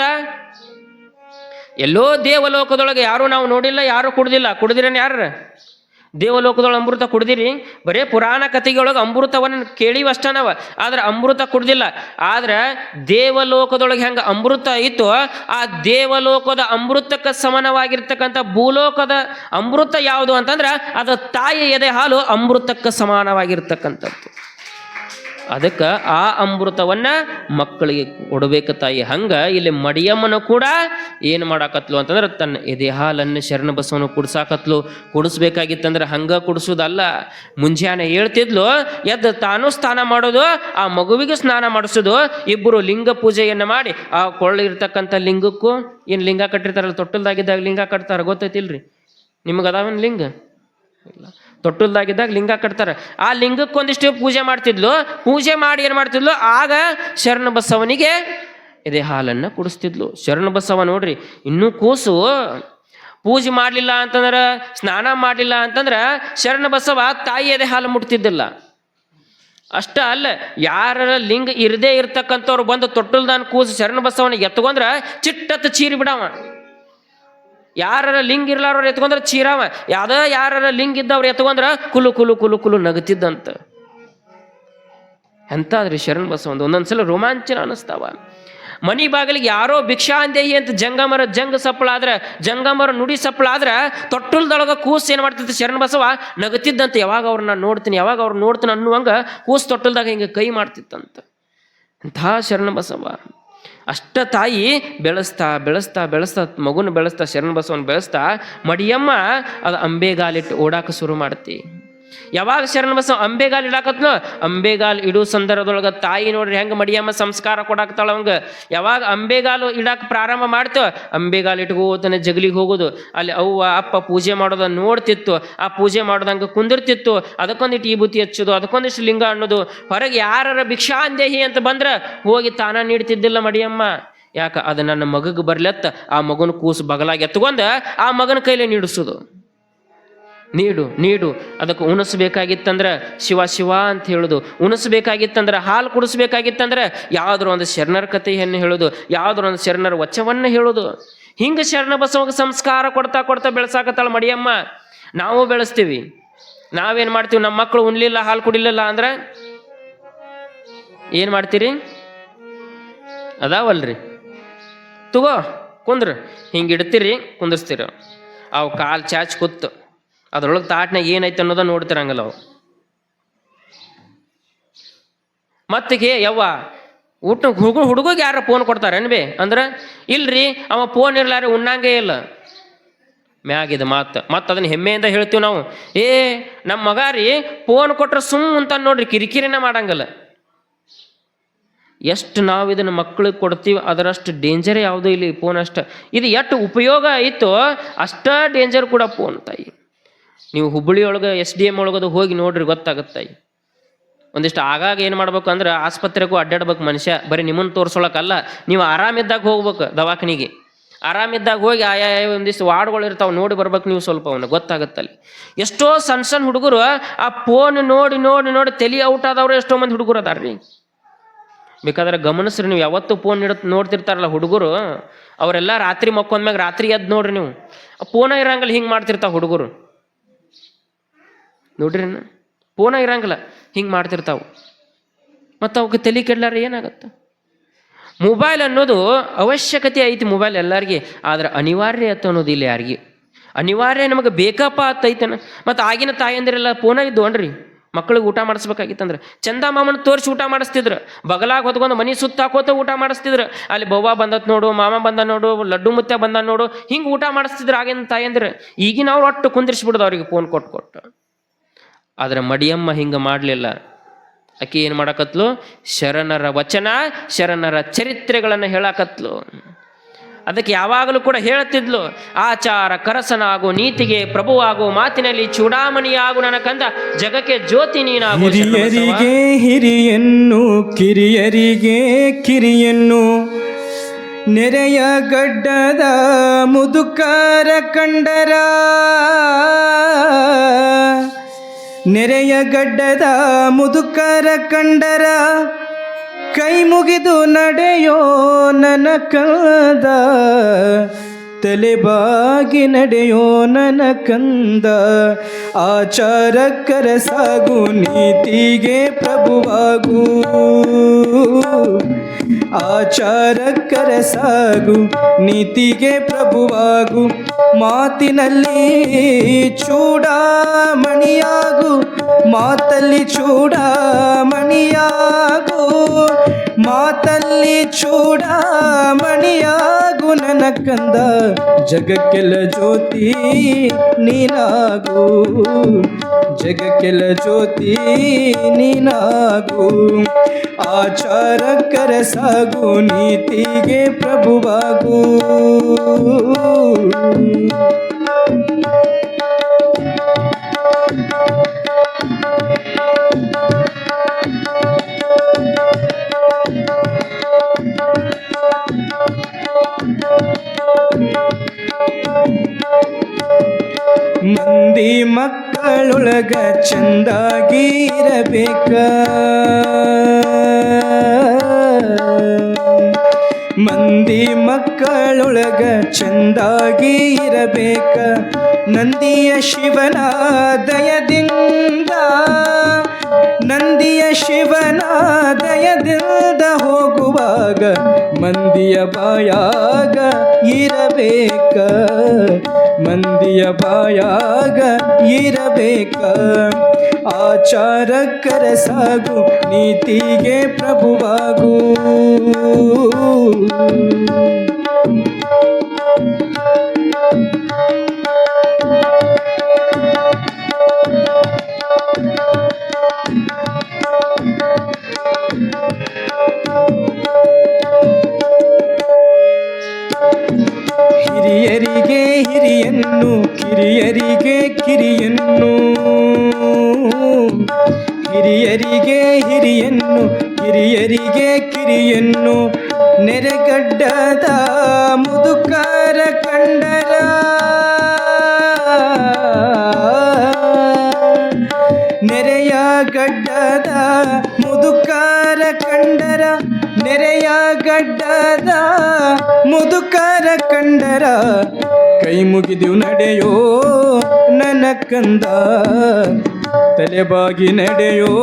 ಎಲ್ಲೋ ದೇವಲೋಕದೊಳಗೆ ಯಾರು ನಾವು ನೋಡಿಲ್ಲ, ಯಾರು ಕುಡ್ದಿಲ್ಲ. ಕುಡ್ದಿರೇನು ಯಾರು? ದೇವಲೋಕದೊಳಗೆ ಅಮೃತ ಕುಡ್ದಿರಿ? ಬರೇ ಪುರಾಣ ಕಥೆಗಳೊಳಗೆ ಅಮೃತವನ್ನು ಕೇಳಿವ ಅಷ್ಟ ನಾವು, ಆದ್ರೆ ಅಮೃತ ಕುಡ್ದಿಲ್ಲ. ಆದ್ರೆ ದೇವಲೋಕದೊಳಗೆ ಹೆಂಗೆ ಅಮೃತ ಇತ್ತು, ಆ ದೇವಲೋಕದ ಅಮೃತಕ್ಕೆ ಸಮಾನವಾಗಿರ್ತಕ್ಕಂಥ ಭೂಲೋಕದ ಅಮೃತ ಯಾವುದು ಅಂತಂದ್ರೆ ಅದು ತಾಯಿ ಎದೆ ಹಾಲು ಅಮೃತಕ್ಕೆ ಸಮಾನವಾಗಿರ್ತಕ್ಕಂಥದ್ದು. ಅದಕ್ಕೆ ಆ ಅಮೃತವನ್ನ ಮಕ್ಕಳಿಗೆ ಕೊಡಬೇಕು ತಾಯಿ. ಹಂಗ ಇಲ್ಲಿ ಮಡಿಯಮ್ಮನ ಕೂಡ ಏನು ಮಾಡಾಕತ್ಲು ಅಂತಂದ್ರೆ ತನ್ನ ಎದೆ ಹಾಲನ್ನು ಶರಣ ಬಸವನು ಕುಡ್ಸಾಕತ್ಲು. ಕುಡಿಸ್ಬೇಕಾಗಿತ್ತಂದ್ರೆ ಹಂಗ ಕುಡಿಸೋದಲ್ಲ, ಮುಂಜಾನೆ ಹೇಳ್ತಿದ್ಲು, ಎದ್ದು ತಾನು ಸ್ನಾನ ಮಾಡೋದು, ಆ ಮಗುವಿಗೂ ಸ್ನಾನ ಮಾಡಿಸೋದು. ಇಬ್ಬರು ಲಿಂಗ ಪೂಜೆಯನ್ನು ಮಾಡಿ ಆ ಕೊಳ್ಳಿರ್ತಕ್ಕಂಥ ಲಿಂಗಕ್ಕೂ ಏನು ಲಿಂಗ ಕಟ್ಟಿರ್ತಾರಲ್ಲ, ತೊಟ್ಟಲ್ದಾಗಿದ್ದಾಗ ಲಿಂಗ ಕಟ್ತಾರ, ಗೊತ್ತೈತಿಲ್ರಿ ನಿಮ್ಗೆ? ಅದಾವೇನು ಲಿಂಗ? ಇಲ್ಲ. ತೊಟ್ಟಲ್ದಾಗಿದ್ದಾಗ ಲಿಂಗ ಕಟ್ತಾರೆ. ಆ ಲಿಂಗಕ್ಕೊಂದಿಷ್ಟು ಪೂಜೆ ಮಾಡ್ತಿದ್ಲು. ಪೂಜೆ ಮಾಡಿ ಏನು ಮಾಡ್ತಿದ್ಲು, ಆಗ ಶರಣ ಬಸವನಿಗೆ ಎದೆ ಹಾಲನ್ನು ಕುಡಿಸ್ತಿದ್ಲು. ಶರಣ ಬಸವ ನೋಡ್ರಿ, ಇನ್ನೂ ಕೂಸು ಪೂಜೆ ಮಾಡಲಿಲ್ಲ ಅಂತಂದ್ರೆ, ಸ್ನಾನ ಮಾಡಲಿಲ್ಲ ಅಂತಂದ್ರೆ ಶರಣ ಬಸವ ತಾಯಿ ಎದೆ ಹಾಲು ಮುಟ್ತಿದ್ದಿಲ್ಲ. ಅಷ್ಟ ಅಲ್ಲ, ಯಾರ ಲಿಂಗ ಇರದೇ ಇರ್ತಕ್ಕಂಥವ್ರು ಬಂದು ತೊಟ್ಟಲ್ದಾನ ಕೂಸು ಶರಣ ಬಸವನಿಗೆ ಎತ್ಕೊಂಡ್ರೆ ಚಿಟ್ಟತ್ತು ಚೀರಿ ಬಿಡವ. ಯಾರ ಲಿಂಗ ಇರ್ಲಾರವ್ರು ಎತ್ಕೊಂಡ್ರೆ ಚೀರಾವ. ಯಾವ್ದ ಯಾರ ಲಿಂಗ ಇದ್ದವ್ರು ಎತ್ಕೊಂಡ್ರ ಕುಲು ಕುಲು ಕುಲು ಕುಲು ನಗತಿದ್ದಂತ. ಎಂತಾದ್ರಿ ಶರಣ ಬಸವಂದು ಒಂದೊಂದ್ಸಲ ರೋಮಾಂಚನ ಅನಿಸ್ತಾವ. ಮನಿ ಬಾಗಿಲಿಗೆ ಯಾರೋ ಭಿಕ್ಷಾಂದೇಹಿ ಅಂತ ಜಂಗಮರ ಜಂಗ ಸಪ್ಪಳ ಆದ್ರೆ, ಜಂಗಮರ ನುಡಿ ಸಪ್ಪಳ ಆದ್ರೆ ತೊಟ್ಟಲ್ದೊಳಗ ಕೂಸು ಏನು ಮಾಡ್ತಿತ್ತು, ಶರಣ ಬಸವ ನಗತಿದ್ದಂತ. ಯಾವಾಗ ಅವ್ರನ್ನ ನೋಡ್ತೀನಿ, ಯಾವಾಗ ಅವ್ರು ನೋಡ್ತೀನಿ ಅನ್ನುವಂಗ ಕೂಸು ತೊಟ್ಟಲ್ದಾಗ ಹಿಂಗೆ ಕೈ ಮಾಡ್ತಿತ್ತಂತ. ಅಂಥ ಶರಣ ಬಸವ. ಅಷ್ಟ ತಾಯಿ ಬೆಳೆಸ್ತಾ ಬೆಳೆಸ್ತಾ ಬೆಳೆಸ್ತಾ ಮಗುನ ಬೆಳೆಸ್ತಾ ಶರಣ ಬಸವನ ಬೆಳೆಸ್ತಾ ಮಡಿಯಮ್ಮ ಅದು ಅಂಬೆಗಾಲಿಟ್ಟು ಓಡಾಕ ಶುರು ಮಾಡ್ತಿ. ಯಾವಾಗ ಶರಣ ಬಸವ ಅಂಬೆಗಾಲ್ ಇಡಾಕತ್ನೋ, ಅಂಬೆಗಾಲ್ ಇಡೋ ಸಂದರ್ಭದೊಳಗೆ ತಾಯಿ ನೋಡ್ರಿ ಹೆಂಗೆ ಮಡಿಯಮ್ಮ ಸಂಸ್ಕಾರ ಕೊಡಾಕ್ತಾಳ ಅವಂಗ. ಯಾವಾಗ ಅಂಬೆಗಾಲು ಇಡಾಕ ಪ್ರಾರಂಭ ಮಾಡ್ತೇವ, ಅಂಬೆಗಾಲ್ ಇಟ್ಕೋತಾನೆ ಜಗಲಿಗೆ ಹೋಗೋದು. ಅಲ್ಲಿ ಅವ್ವ ಅಪ್ಪ ಪೂಜೆ ಮಾಡೋದ ನೋಡ್ತಿತ್ತು. ಆ ಪೂಜೆ ಮಾಡೋದಂಗೆ ಕುಂದಿರ್ತಿತ್ತು. ಅದಕ್ಕೊಂದಿಟ್ಟು ಈ ಬುತ್ತಿ ಹಚ್ಚೋದು, ಅದಕ್ಕೊಂದಿಷ್ಟು ಲಿಂಗ ಅನ್ನೋದು. ಹೊರಗೆ ಯಾರ ಭಿಕ್ಷಾಂದೇಹಿ ಅಂತ ಬಂದ್ರೆ ಹೋಗಿ ತಾನ ನೀಡ್ತಿದ್ದಿಲ್ಲ ಮಡಿಯಮ್ಮ. ಯಾಕೆ? ಅದು ನನ್ನ ಮಗಗೆ ಬರ್ಲತ್ತ ಆ ಮಗನ ಕೂಸು ಬಗಲಾಗಿ ಎತ್ಕೊಂಡ ಆ ಮಗನ ಕೈಲೇ ನೀಡಿಸೋದು. ನೀಡು ನೀಡು. ಅದಕ್ಕೆ ಉಣಿಸ್ಬೇಕಾಗಿತ್ತಂದ್ರೆ ಶಿವ ಶಿವ ಅಂತ ಹೇಳೋದು. ಉಣಿಸ್ಬೇಕಾಗಿತ್ತಂದ್ರೆ ಹಾಲು ಕುಡಿಸ್ಬೇಕಾಗಿತ್ತಂದ್ರೆ ಯಾವುದ್ರ ಒಂದು ಶರಣರ ಕಥೆಯನ್ನು ಹೇಳೋದು, ಯಾವುದ್ರ ಒಂದು ಶರಣರ ವಚವನ್ನು ಹೇಳೋದು. ಹಿಂಗೆ ಶರಣ ಬಸವಗೆ ಸಂಸ್ಕಾರ ಕೊಡ್ತಾ ಕೊಡ್ತಾ ಬೆಳೆಸಾಕತ್ತಾಳ ಮಡಿಯಮ್ಮ. ನಾವು ಬೆಳೆಸ್ತೀವಿ. ನಾವೇನು ಮಾಡ್ತೀವಿ, ನಮ್ಮ ಮಕ್ಕಳು ಉಣ್ಲಿಲ್ಲ ಹಾಲು ಕುಡಿಲಿಲ್ಲ ಅಂದ್ರೆ ಏನು ಮಾಡ್ತೀರಿ? ಅದಾವಲ್ರಿ, ತಗೋ ಕುಂದ್ರ ಹಿಂಗೆ ಇಡ್ತೀರಿ, ಕುಂದಿರ್ಸ್ತೀರ. ಅವು ಕಾಲು ಚಾಚ್ ಕೂತು ಅದ್ರೊಳಗೆ ತಾಟ್ನಾಗ ಏನೈತೆ ಅನ್ನೋದ ನೋಡ್ತಿರಂಗಲ್ಲ ಅವು. ಮತ್ತಿಗೆ ಯವ್ವ ಊಟ ಹುಡುಗಿಗೆ ಯಾರ ಫೋನ್ ಕೊಡ್ತಾರೇನು ಬೇ ಅಂದ್ರೆ, ಇಲ್ರಿ ಅವ ಫೋನ್ ಇರ್ಲಾರ ಉಣ್ಣಂಗೇ ಇಲ್ಲ. ಮ್ಯಾಗಿದ ಮತ್ತು ಅದನ್ನ ಹೆಮ್ಮೆಯಿಂದ ಹೇಳ್ತೀವಿ ನಾವು. ನಮ್ಮ ಮಗ ರೀ ಫೋನ್ ಕೊಟ್ರೆ ಅಂತ ನೋಡ್ರಿ, ಕಿರಿಕಿರಿನ ಮಾಡಂಗಲ್ಲ. ಎಷ್ಟು ನಾವು ಇದನ್ನು ಮಕ್ಕಳಿಗೆ ಕೊಡ್ತೀವಿ ಅದರಷ್ಟು ಡೇಂಜರ್ ಯಾವುದೂ ಇಲ್ಲಿ ಫೋನ್ ಅಷ್ಟ. ಇದು ಎಷ್ಟು ಉಪಯೋಗ ಇತ್ತು ಅಷ್ಟ ಡೇಂಜರ್ ಕೂಡ ಫೋನ್ ತಾಯಿ. ನೀವು ಹುಬ್ಬಳ್ಳಿಯೊಳಗೆ SDM ಒಳಗದು ಹೋಗಿ ನೋಡ್ರಿ, ಗೊತ್ತಾಗತ್ತಾಯಿ. ಒಂದಿಷ್ಟು ಆಗಾಗ ಏನು ಮಾಡ್ಬೇಕು ಅಂದ್ರೆ ಆಸ್ಪತ್ರೆಗೂ ಅಡ್ಡಾಡ್ಬೇಕು ಮನುಷ್ಯ. ಬರೀ ನಿಮ್ಮನ್ನು ತೋರಿಸೋಳಕ್ಕಲ್ಲ, ನೀವು ಆರಾಮಿದ್ದಾಗ ಹೋಗ್ಬೇಕು ದವಾಖಾನಿಗೆ. ಆರಾಮಿದ್ದಾಗ ಹೋಗಿ ಆಯಾ ಒಂದಿಷ್ಟು ವಾರ್ಡ್ಗಳು ಇರ್ತಾವೆ, ನೋಡಿ ಬರ್ಬೇಕು ನೀವು ಸ್ವಲ್ಪ. ಅವನು ಗೊತ್ತಾಗತ್ತಲ್ಲಿ. ಎಷ್ಟೋ ಸಣ್ಣ ಸಣ್ಣ ಹುಡುಗರು ಆ ಫೋನ್ ನೋಡಿ ನೋಡಿ ನೋಡಿ ತಲೆ ಔಟ್ ಆದವ್ರು ಎಷ್ಟೋ ಮಂದಿ ಹುಡುಗರು ಅದಾರ್ರಿ. ಬೇಕಾದ್ರೆ ಗಮನಿಸ್ರಿ ನೀವು. ಯಾವತ್ತೂ ಫೋನ್ ನೋಡ್ತಿರ್ತಾರಲ್ಲ ಹುಡುಗರು, ಅವರೆಲ್ಲ ರಾತ್ರಿ ಮಕ್ಕೊಂದ್ಮ್ಯಾಗ ರಾತ್ರಿ ಎದ್ದು ನೋಡ್ರಿ ನೀವು, ಫೋನ ಇರಂಗಲ್ಲ ಹಿಂಗೆ ಮಾಡ್ತಿರ್ತಾವೆ ಹುಡುಗರು. ನೋಡ್ರಿ ಫೋನ ಇರಂಗಿಲ್ಲ ಹಿಂಗೆ ಮಾಡ್ತಿರ್ತಾವೆ. ಮತ್ತು ಅವಕ್ಕೆ ತಲೆ ಕೆಡ್ಲಾರ ಏನಾಗತ್ತೆ? ಮೊಬೈಲ್ ಅನ್ನೋದು ಅವಶ್ಯಕತೆ ಐತಿ ಮೊಬೈಲ್ ಎಲ್ಲರಿಗೆ, ಆದ್ರೆ ಅನಿವಾರ್ಯತೆ ಅನ್ನೋದು ಇಲ್ಲ ಯಾರಿಗೆ. ಅನಿವಾರ್ಯ ನಮಗೆ ಬೇಕಪ್ಪ ಅತ್ತೈತನ. ಮತ್ತು ಆಗಿನ ತಾಯಂದಿರೆಲ್ಲ ಫೋನ ಇದ್ದು ಅನ್ರಿ, ಮಕ್ಕಳಿಗೆ ಊಟ ಮಾಡಿಸ್ಬೇಕಾಗಿತ್ತಂದ್ರೆ ಚಂದ ಮಾಮನ ತೋರಿಸಿ ಊಟ ಮಾಡಿಸ್ತಿದ್ರು. ಬಗಲಾಗ ಹೊತ್ಕೊಂಡು ಮನೆ ಸುತ್ತ ಹಾಕೋತ ಊಟ ಮಾಡಿಸ್ತಿದ್ರು. ಅಲ್ಲಿ ಬವ್ವ ಬಂದತ್ ನೋಡು, ಮಾಮ ಬಂದ ನೋಡು, ಲಡ್ಡು ಮುತ್ತ ಬಂದ ನೋಡು, ಹಿಂಗೆ ಊಟ ಮಾಡಿಸ್ತಿದ್ರು ಆಗಿನ ತಾಯಂದ್ರೆ. ಈಗಿನ ಅವ್ರು ಒಟ್ಟು ಕುಂದಿರಿಸ್ಬಿಡ್ದು ಅವ್ರಿಗೆ ಫೋನ್ ಕೊಟ್ಟು. ಆದ್ರೆ ಮಡಿಯಮ್ಮ ಹಿಂಗೆ ಮಾಡಲಿಲ್ಲ. ಆಕೆ ಏನು ಮಾಡಕತ್ಲು? ಶರಣರ ವಚನ, ಶರಣರ ಚರಿತ್ರೆಗಳನ್ನು ಹೇಳಕತ್ಲು. ಅದಕ್ಕೆ ಯಾವಾಗಲೂ ಕೂಡ ಹೇಳ್ತಿದ್ಲು, ಆಚಾರ ಕರಸನಾಗು, ನೀತಿಗೆ ಪ್ರಭುವಾಗು, ಮಾತಿನಲ್ಲಿ ಚೂಡಾಮಣಿಯಾಗು ನನ್ನ ಕಂದ, ಜಗಕ್ಕೆ ಜ್ಯೋತಿ ನೀನಾಗು. ಹಿರಿಯರಿಗೆ ಹಿರಿಯನ್ನು, ಕಿರಿಯರಿಗೆ ಕಿರಿಯನ್ನು, ನೆರೆಯ ಗಡ್ಡದ ಮುದುಕರ ಕಂಡರ, ನೆರೆಯ ಗಡ್ಡದ ಮುದುಕರ ಕಂಡರ, ಕೈ ಮುಗಿದು ನಡೆಯೋ ನನ್ನ ಕಂದ, ತಲೆಬಾಗಿ ನಡೆಯೋ ನನ್ನ ಕಂದ. ಆಚಾರಕ್ಕರ ಸಾಗು, ನೀತಿಗೆ ಪ್ರಭುವಾಗು, ಆಚಾರಕ್ಕರ ಸಾಗು, ನೀತಿಗೆ ಪ್ರಭುವಾಗು. ಮಾತಿನಲ್ಲಿ ಚೂಡಾಮಣಿಯಾಗು, ಮಾತಲ್ಲಿ ಚೂಡಾಮಣಿಯಾಗು, ಮಾತಲ್ಲಿ ಚೂಡಾಮಣಿಯಾಗು ನನ್ನ ಕಂದ, ಜಗಕ್ಕೆಲ್ಲ ಜ್ಯೋತಿ ನೀನಾಗು, ಜಗಕ್ಕೆಲ್ಲ ಜ್ಯೋತಿ ನೀನಾಗು. ಆಚಾರಕ್ಕರ ಸಾಗು, ನೀತಿಗೆ ಪ್ರಭುವಾಗು. ಮಂದಿ ಮಕ್ಕಳೊಳಗ ಚಂದಾಗಿ ಇರಬೇಕ, ಮಂದಿ ಮಕ್ಕಳೊಳಗ ಚಂದಾಗಿ ಇರಬೇಕ. ನಂದಿಯ ಶಿವನ ದಯದಿಂದ, ನಂದಿಯ ಶಿವನ ದಯದಿಂದ ಹೋಗುವಾಗ ಮಂದಿಯ ಬಾಯಾಗ ಇರಬೇಕ, ಮಂದಿಯ ಬಾಯಾಗ ಇರಬೇಕ. ಆಚಾರಕ್ಕರ ಸಾಗು, ನೀತಿಗೆ ಪ್ರಭುವಾಗು. ಹಿರಿಯರಿಗೆ ಹಿರಿಯನ್ನು, ಕಿರಿಯರಿಗೆ ಕಿರಿಯನ್ನು, ಹಿರಿಯರಿಗೆ ಹಿರಿಯನ್ನು, ಕಿರಿಯರಿಗೆ ಕಿರಿಯನ್ನು, ನೆರೆಗಡ್ಡದ ಮುದುಕರ ಕಂಡರ, ನೆರೆಯ ಗಡ್ಡದ ಮುದುಕರ ಕಂಡರ, ನೆರೆಯ ಗಡ್ಡದ ಮುದುಕರ ಕಂಡರ, ಕೈ ಮುಗಿದು ನಡೆಯೋ ನನ್ನ ಕಂದ, ತಲೆಬಾಗಿ ನಡೆಯೋ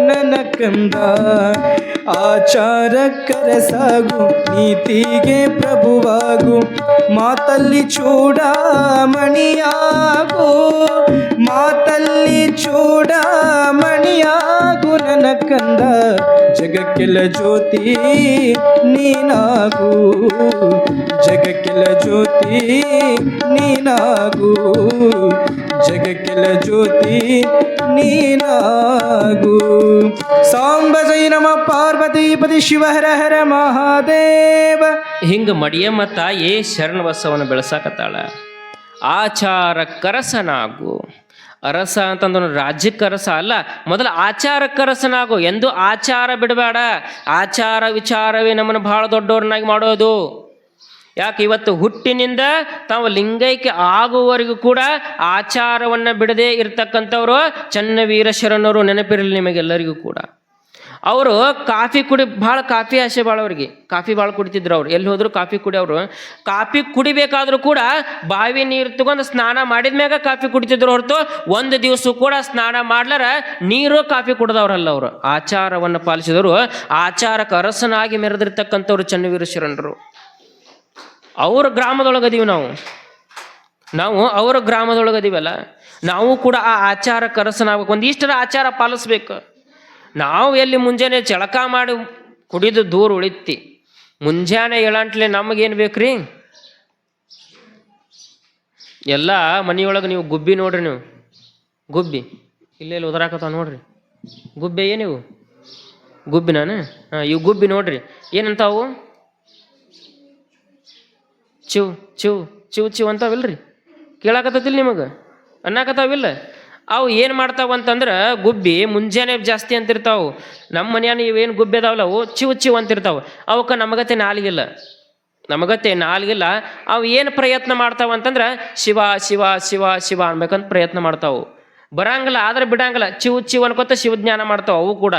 ನನ್ನ ಕಂದ. ಆಚಾರಕ್ಕರ ಸಾಗು, ನೀತಿಗೆ ಪ್ರಭುವಾಗು, ಮಾತಲ್ಲಿ ಚೂಡಾಮಣಿಯಾಗು, ಮಾತಲ್ಲಿ ಚೂಡಾಮಣಿಯಾಗು ನನ್ನ ಕಂದ, ಜಗಕ್ಕೆಲ್ಲ ಜ್ಯೋತಿ ನೀನಾಗು, ಜಗಕ್ಕೆಲ್ಲ ಜ್ಯೋತಿ ನೀನಾಗು, ಜಗಕ್ಕೆಲ್ಲ ಜ್ಯೋತಿ ನೀನಾಗು. ಸಾಂಬ ಜೈ ನಮ ಪಾರ್ವತೀಪತಿ ಶಿವ ಹರ ಹರ ಮಹಾದೇವ. ಹಿಂಗ ಮಡಿಯಮ್ಮ ತಾಯಿ ಶರಣ ಬಸವನ ಬೆಳೆಸಾಕತ್ತಾಳ. ಆಚಾರ ಕರಸನಾಗು. ಅರಸ ಅಂತಂದ್ರೆ ರಾಜ್ಯಕ್ಕೆ ಅರಸ ಅಲ್ಲ, ಮೊದಲು ಆಚಾರ ಕರಸನಾಗು. ಎಂದು ಆಚಾರ ಬಿಡಬೇಡ. ಆಚಾರ ವಿಚಾರವೇ ನಮ್ಮನ್ನು ಬಹಳ ದೊಡ್ಡವ್ರನ್ನಾಗಿ ಮಾಡೋದು. ಯಾಕೆ ಇವತ್ತು ಹುಟ್ಟಿನಿಂದ ತಾವು ಲಿಂಗೈಕ್ಯ ಆಗುವವರೆಗೂ ಕೂಡ ಆಚಾರವನ್ನು ಬಿಡದೆ ಇರ್ತಕ್ಕಂಥವ್ರು ಚನ್ನವೀರ ಶರಣರು. ನೆನಪಿರಲಿ ನಿಮಗೆಲ್ಲರಿಗೂ ಕೂಡ. ಅವರು ಕಾಫಿ ಭಾಳ ಕಾಫಿ ಆಸೆ ಭಾಳ, ಅವ್ರಿಗೆ ಕಾಫಿ ಭಾಳ ಕುಡಿತಿದ್ರು. ಅವ್ರು ಎಲ್ಲಿ ಹೋದ್ರು ಕಾಫಿ ಕುಡಿಯೋರು. ಕಾಫಿ ಕುಡಿಬೇಕಾದ್ರೂ ಕೂಡ ಬಾವಿ ನೀರು ತಗೊಂಡು ಸ್ನಾನ ಮಾಡಿದ ಮ್ಯಾಗ ಕಾಫಿ ಕುಡಿತಿದ್ರು ಹೊರತು ಒಂದು ದಿವಸ ಕೂಡ ಸ್ನಾನ ಮಾಡ್ಲಾರ ನೀರು ಕಾಫಿ ಕುಡ್ದವ್ರಲ್ಲ. ಅವರು ಆಚಾರವನ್ನು ಪಾಲಿಸಿದವರು. ಆಚಾರಕ್ಕೆ ಅರಸನಾಗಿ ಮೆರೆದಿರ್ತಕ್ಕಂಥವ್ರು ಚನ್ನವೀರ ಶರಣರು. ಅವ್ರ ಗ್ರಾಮದೊಳಗದೀವಿ ನಾವು ಅವರ ಗ್ರಾಮದೊಳಗದೀವಲ್ಲ. ನಾವು ಕೂಡ ಆ ಆಚಾರ ಕರಸನಾಗಬೇಕು, ಒಂದಿಷ್ಟರ ಆಚಾರ ಪಾಲಿಸ್ಬೇಕು. ನಾವು ಎಲ್ಲಿ ಮುಂಜಾನೆ ಜಳಕ ಮಾಡಿ ಕುಡಿದು ದೂರ ಉಳಿತಿ, ಮುಂಜಾನೆ ಏಳಂಟ್ಲೆ ನಮಗೇನು ಬೇಕ್ರಿ? ಎಲ್ಲ ಮನೆಯೊಳಗೆ ನೀವು ಗುಬ್ಬಿ ನೋಡ್ರಿ, ನೀವು ಗುಬ್ಬಿ ಇಲ್ಲೆಲ್ಲಿ ಉದರಾಕತ್ತಾವ ನೋಡ್ರಿ, ಗುಬ್ಬಿ ಏನಿವು ಗುಬ್ಬಿ ನಾನು ಇವು ಗುಬ್ಬಿ ನೋಡ್ರಿ ಏನಂತಾವು? ಚಿವ್ ಚಿವ್ ಚಿವ್ ಚಿವ್ ಅಂತಾವಿಲ್ರಿ, ಕೇಳಾಕತ್ತಿಲ್ಲ ನಿಮಗೆ? ಅನ್ನಕತ್ತಾವಿಲ್ಲ? ಅವು ಏನು ಮಾಡ್ತಾವ ಅಂತಂದ್ರೆ ಗುಬ್ಬಿ ಮುಂಜಾನೆ ಜಾಸ್ತಿ ಅಂತಿರ್ತಾವು. ನಮ್ಮ ಮನೆಯನ್ನು ಇವೇನು ಗುಬ್ಬಿ ಅದಾವಲ್ಲ ಅವು ಚಿವ್ ಚಿವ್ ಅಂತಿರ್ತಾವೆ. ಅವಕ್ಕೆ ನಮಗತ್ತೆ ನಾಲಿಗಿಲ್ಲ, ಅವು ಏನು ಪ್ರಯತ್ನ ಮಾಡ್ತಾವ ಅಂತಂದ್ರೆ ಶಿವ ಶಿವ ಶಿವ ಶಿವ ಅನ್ಬೇಕಂತ ಪ್ರಯತ್ನ ಮಾಡ್ತಾವು. ಬರಂಗಿಲ್ಲ, ಆದ್ರೆ ಬಿಡಂಗಿಲ್ಲ, ಚಿವ್ ಚಿವ್ ಅನ್ಕೋತ ಶಿವಜ್ಞಾನ ಮಾಡ್ತಾವ ಅವು ಕೂಡ.